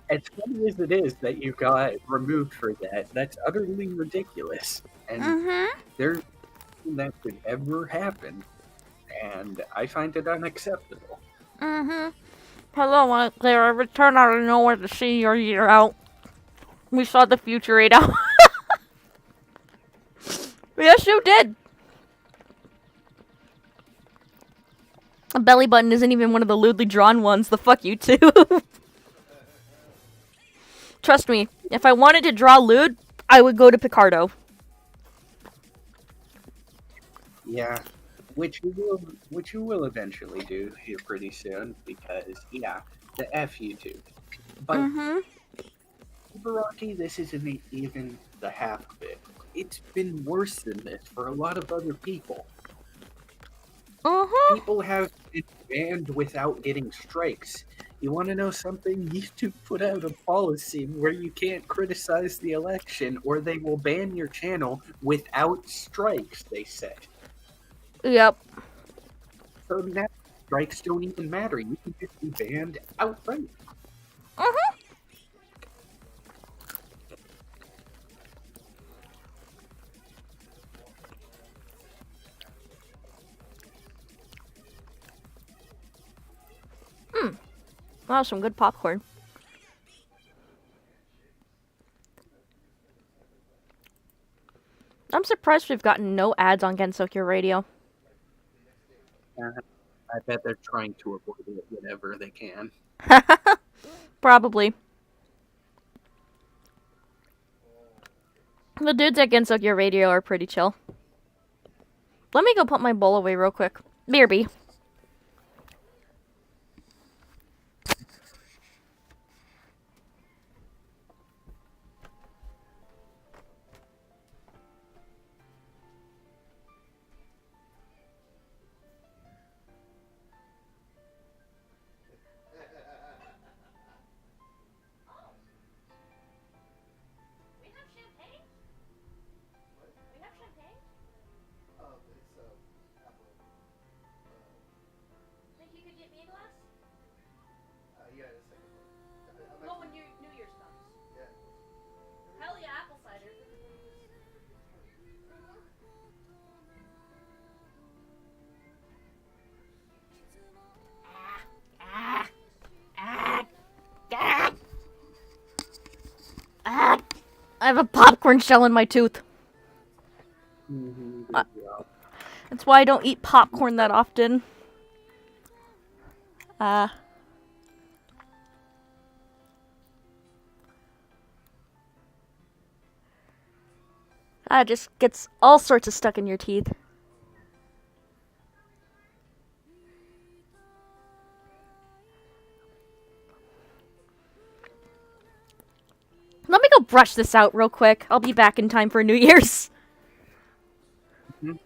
As funny as it is that you got removed for that, that's utterly ridiculous. And Mm-hmm. there's nothing that could ever happen, and I find it unacceptable. Mm-hmm. Hello out there. I returned out of nowhere to see your year out. We saw the future 8 hours. Yes, you did. A belly button isn't even one of the lewdly drawn ones. The fuck you too. Trust me, if I wanted to draw lewd, I would go to Picardo. Yeah, which you will eventually do here pretty soon, because yeah, the F YouTube. But Mm-hmm. Baraki, this isn't even the half of it. It's been worse than this for a lot of other people. Mm-hmm. People have been banned without getting strikes. You want to know something? YouTube put out a policy where you can't criticize the election or they will ban your channel without strikes, they said. Yep. So now strikes don't even matter. You can just be banned outright. Mm-hmm. That was some good popcorn. I'm surprised we've gotten no ads on Gensokyo Radio. I bet they're trying to avoid it whenever they can. Probably. The dudes at Gensokyo Radio are pretty chill. Let me go put my bowl away real quick. BRB. I have a popcorn shell in my tooth. Mm-hmm. That's why I don't eat popcorn that often. It just gets all sorts of stuck in your teeth. Let me go brush this out real quick. I'll be back in time for New Year's. Mhm.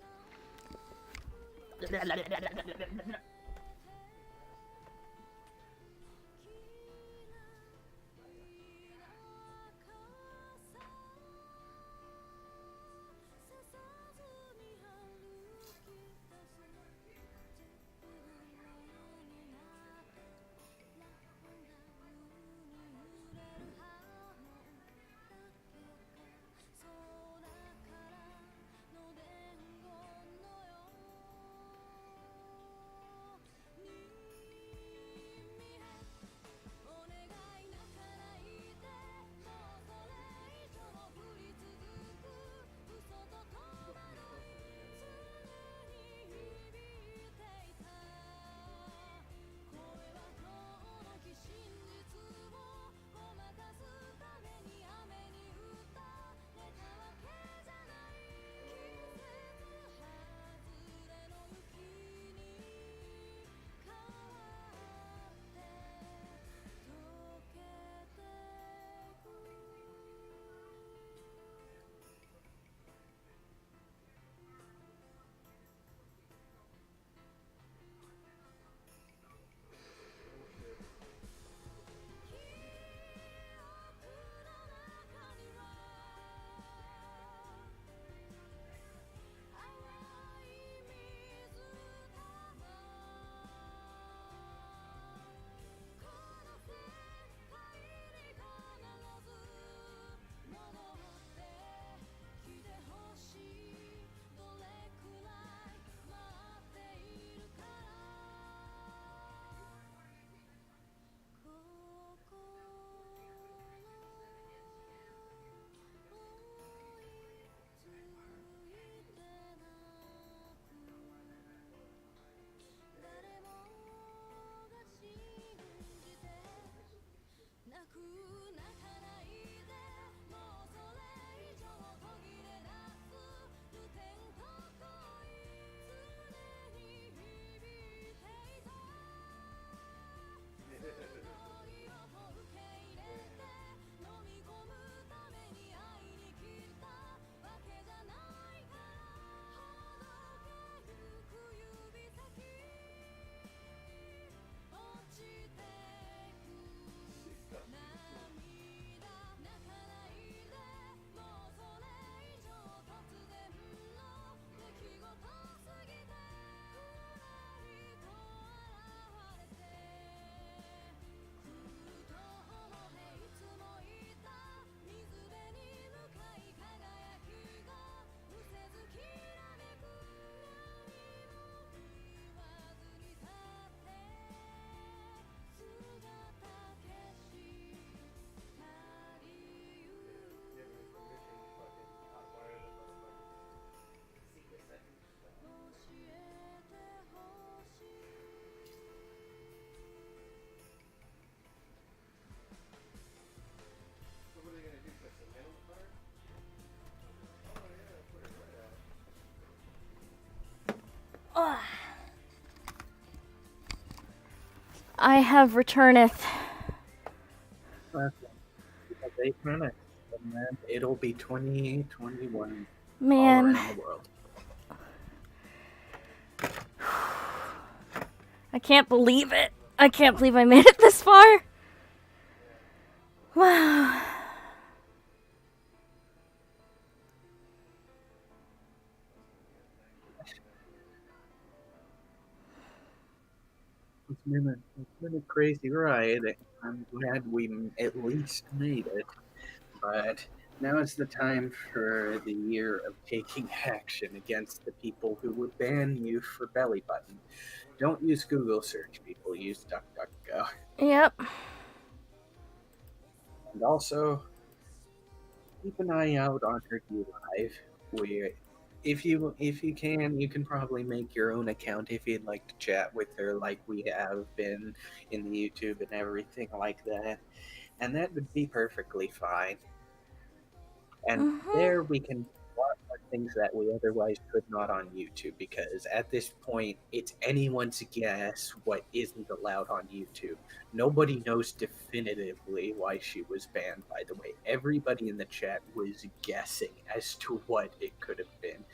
I have returneth. Okay. We have 8 minutes, and then it'll be 2021 all Man. around the world. I can't believe it. I can't believe I made it this far. Wow. It's been a crazy ride. I'm glad we at least made it, but now is the time for the year of taking action against the people who would ban you for belly button. Don't use Google search, people. Use DuckDuckGo. Yep. And also, keep an eye out on her live. We, if you can, you can probably make your own account if you'd like to chat with her, like we have been in the YouTube and everything like that, and that would be perfectly fine. And there we can watch things that we otherwise could not on YouTube, because at this point it's anyone's guess what isn't allowed on YouTube. Nobody knows definitively why she was banned, by the way. Everybody in the chat was guessing as to what it could have been.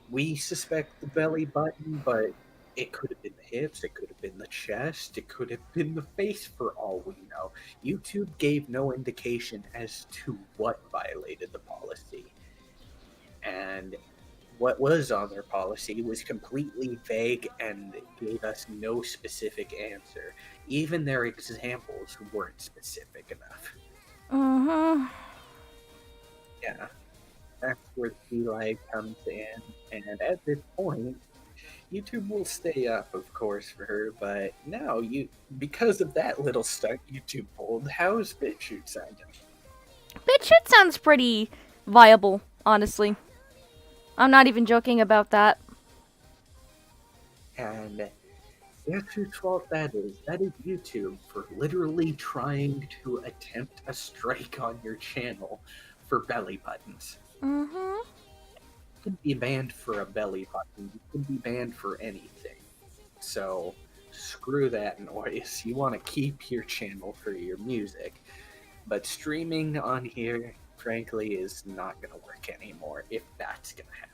We suspect the belly button, but it could have been the hips, it could have been the chest, it could have been the face for all we know. YouTube gave no indication as to what violated the policy. And what was on their policy was completely vague and gave us no specific answer. Even their examples weren't specific enough. Mm-hmm. Yeah, that's where the live comes in. And at this point, YouTube will stay up, of course, for her, but now because of that little stunt YouTube pulled, how's BitChute sounding? BitChute sounds pretty viable, honestly. I'm not even joking about that. And guess whose fault that is? That is YouTube for literally trying to attempt a strike on your channel for belly buttons. Mm-hmm. You can be banned for a belly button. You can be banned for anything. So screw that noise. You want to keep your channel for your music. But streaming on here, frankly, is not going to work anymore if that's going to happen.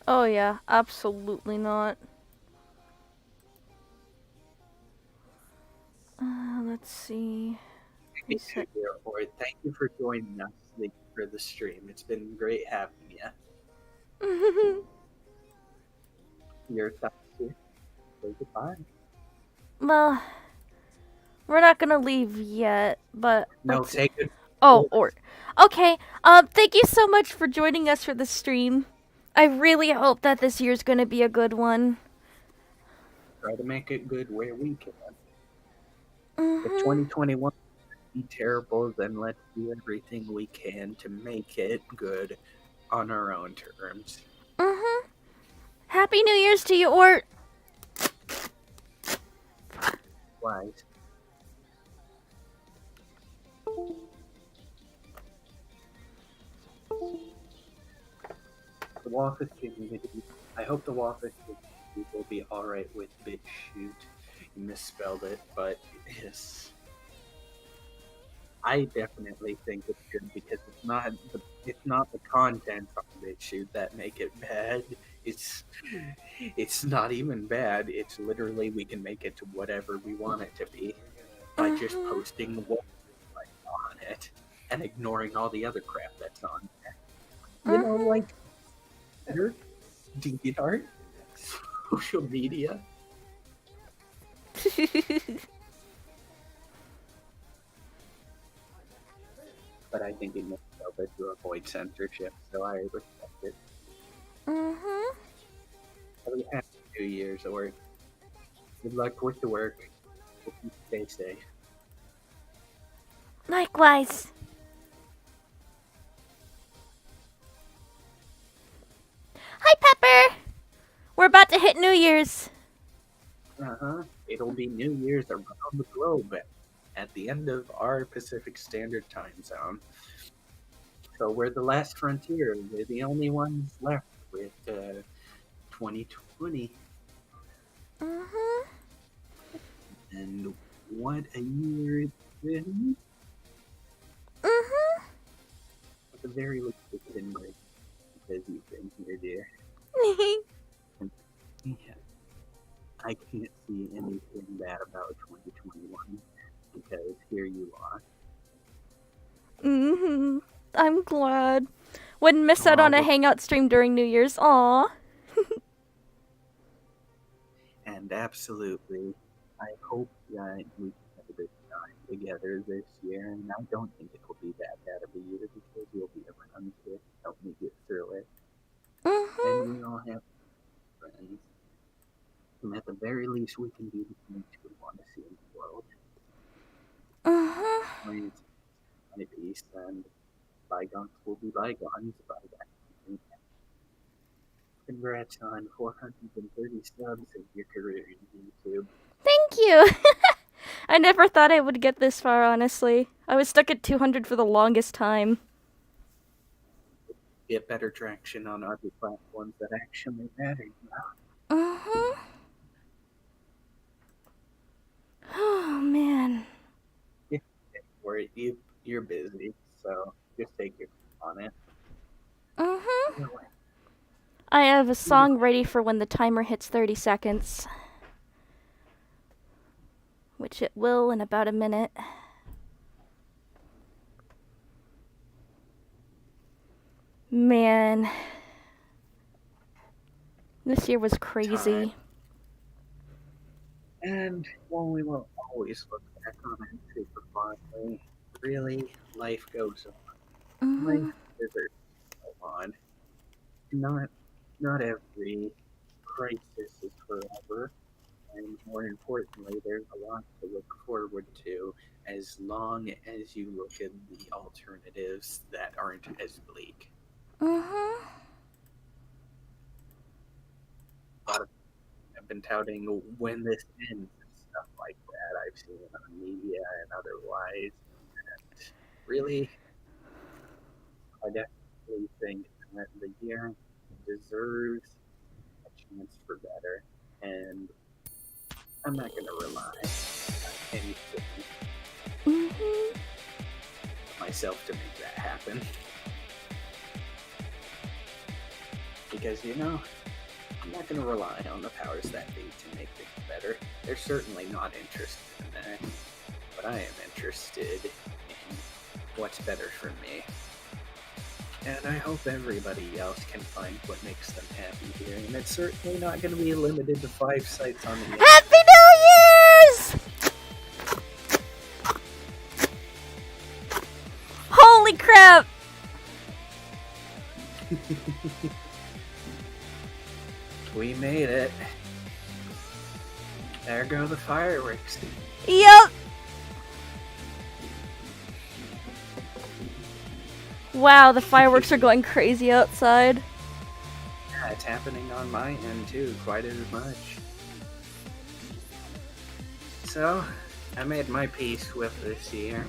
Oh yeah, absolutely not. Let's see. Hey, or thank you for joining us for the stream. It's been great having you. Your thoughts here? Say goodbye. Well, we're not gonna leave yet, but No, let's- say good. Oh, or okay. Thank you so much for joining us for the stream. I really hope that this year's gonna be a good one. Try to make it good where we can. If Mm-hmm. 2021 be terrible, then let's do everything we can to make it good on our own terms. Mm-hmm. Happy New Year's to you, Ort. Wise. The Waffle community. I hope the Waffle community will be alright with BitChute. You misspelled it, but yes. I definitely think it's good because it's not the content on BitChute that make it bad. It's not even bad. It's literally we can make it to whatever we want it to be by just posting what we like on it and ignoring all the other crap that's on there. You know, like Twitter, DeviantArt, social media. But I think it makes it to avoid censorship, so I respect it. Mm-hmm. Have a happy 2 years, or good luck with the work. Hope you stay safe. Likewise. Hi, Pepper. We're about to hit New Year's. It'll be New Year's around the globe at the end of our Pacific Standard Time Zone. So we're the last frontier. We're the only ones left with 2020. Mm-hmm. And what a year it's been. Mm-hmm. At the very least, it's been great because you've been here, dear. Yeah. I can't see anything bad about 2021 because here you are. Mm-hmm. I'm glad. Wouldn't miss out on a well, hangout stream during New Year's. Aw. and absolutely, I hope that we can have a good time together this year. And I don't think it will be that bad of a year because you'll be around to help me get through it. Mm-hmm. And we all have friends. And at the very least, we can do the things we want to see in the world. Mm-hmm. Plants my peace, and bygones will be bygones. Congrats on 430 subs in your career in YouTube. Thank you. I never thought I would get this far, honestly. I was stuck at 200 for the longest time. Get better traction on other platforms that actually matter now. Mm-hmm. Oh, man. You're busy, so just take your time on it. Mm-hmm. Anyway, I have a song ready for when the timer hits 30 seconds. Which it will in about a minute. Man. This year was crazy. time. And while we will always look back on it super fondly, really, life goes on. Mm-hmm. Life deserves to go on. Not every crisis is forever, and more importantly, there's a lot to look forward to as long as you look at the alternatives that aren't as bleak. Mm-hmm. A lot of people have been touting when this ends and stuff like that. I've seen it on media and otherwise. And really, I definitely think that the year deserves a chance for better. And I'm not going to rely on anything Mm-hmm. myself to make that happen. Because, I'm not going to rely on the powers that be to make things better. They're certainly not interested in that. But I am interested in what's better for me. And I hope everybody else can find what makes them happy here. And it's certainly not going to be limited to 5 sites on the internet. Happy New Year's! Holy crap! We made it. There go the fireworks. Yep. Wow, the fireworks are going crazy outside. Yeah, it's happening on my end too, quite as much. So, I made my peace with this year.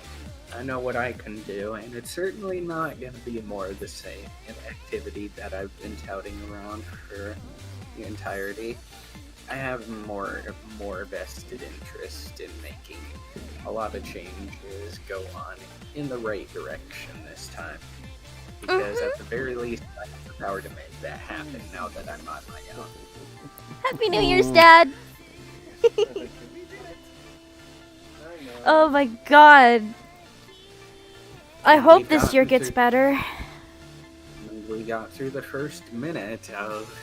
I know what I can do, and it's certainly not going to be more of the same activity that I've been touting around for the entirety. I have more vested interest in making a lot of changes go on in the right direction this time. Because at the very least, I have the power to make that happen now that I'm on my own. Happy New Year's, Dad! Oh my god. I hope this year gets better. We got through the first minute of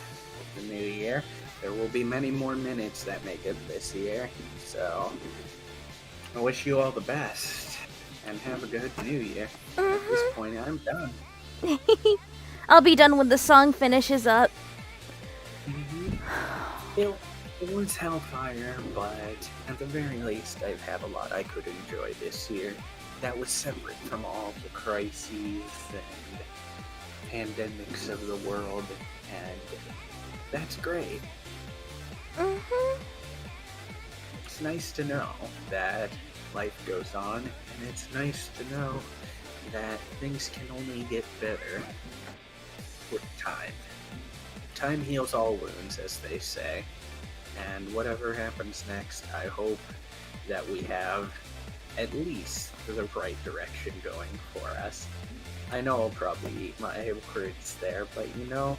the new year. There will be many more minutes that make it this year. So, I wish you all the best. And have a good new year. At this point, I'm done. I'll be done when the song finishes up. It was hellfire, but at the very least, I've had a lot I could enjoy this year. That was separate from all the crises and pandemics of the world, and that's great. It's nice to know that life goes on, and it's nice to know that things can only get better with time. Time heals all wounds, as they say, and whatever happens next, I hope that we have at least the right direction going for us. I know I'll probably eat my words there, but you know,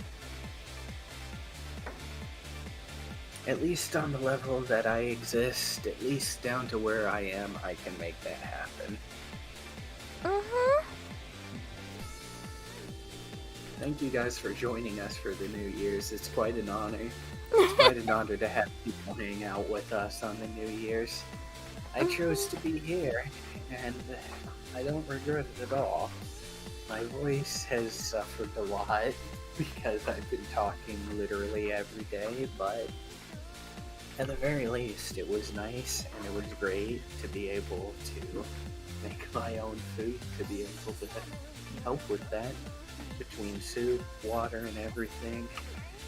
at least on the level that I exist, at least down to where I am, I can make that happen. Thank you guys for joining us for the New Year's. It's quite an honor. It's quite an honor to have people hang out with us on the New Year's. I chose to be here, and I don't regret it at all. My voice has suffered a lot because I've been talking literally every day, but at the very least, it was nice and it was great to be able to make my own food, to be able to help with that. Between soup, water, and everything,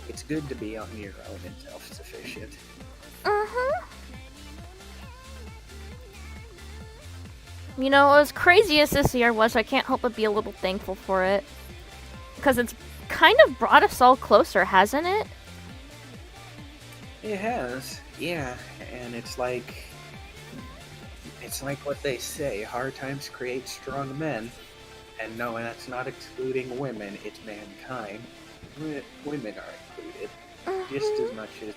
it's good to be on your own and self-sufficient. You know, as crazy as this year was, I can't help but be a little thankful for it. Because it's kind of brought us all closer, hasn't it? It has, yeah, and it's like what they say, hard times create strong men. And no, that's not excluding women, it's mankind. Women are included, just as much as...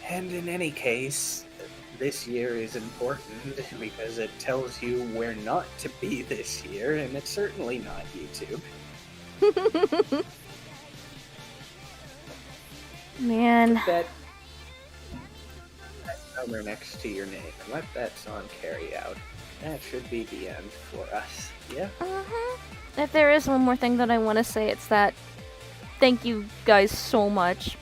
And in any case, this year is important because it tells you where not to be this year, and it's certainly not YouTube. Man. That number next to your name, and let that song carry out. That should be the end for us. Yeah? If there is one more thing that I want to say, it's that thank you guys so much.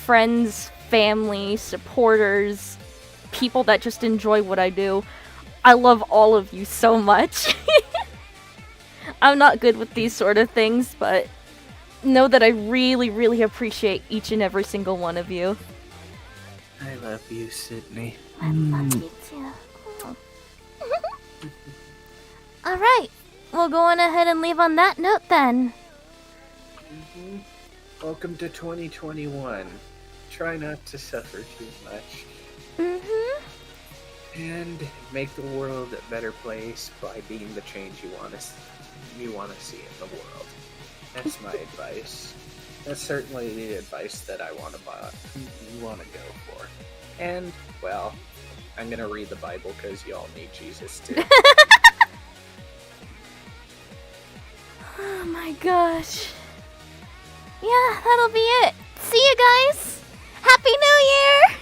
Friends, family, supporters, people that just enjoy what I do. I love all of you so much. I'm not good with these sort of things, but know that I really, really appreciate each and every single one of you. I love you, Sydney. I love you too. Alright, we'll go on ahead and leave on that note then. Welcome to 2021. Try not to suffer too much. And make the world a better place by being the change you want to see in the world. That's my advice. That's certainly the advice that I want to go for. And, well, I'm gonna read the Bible because y'all need Jesus too. Oh my gosh. Yeah, that'll be it. See you guys. Happy New Year!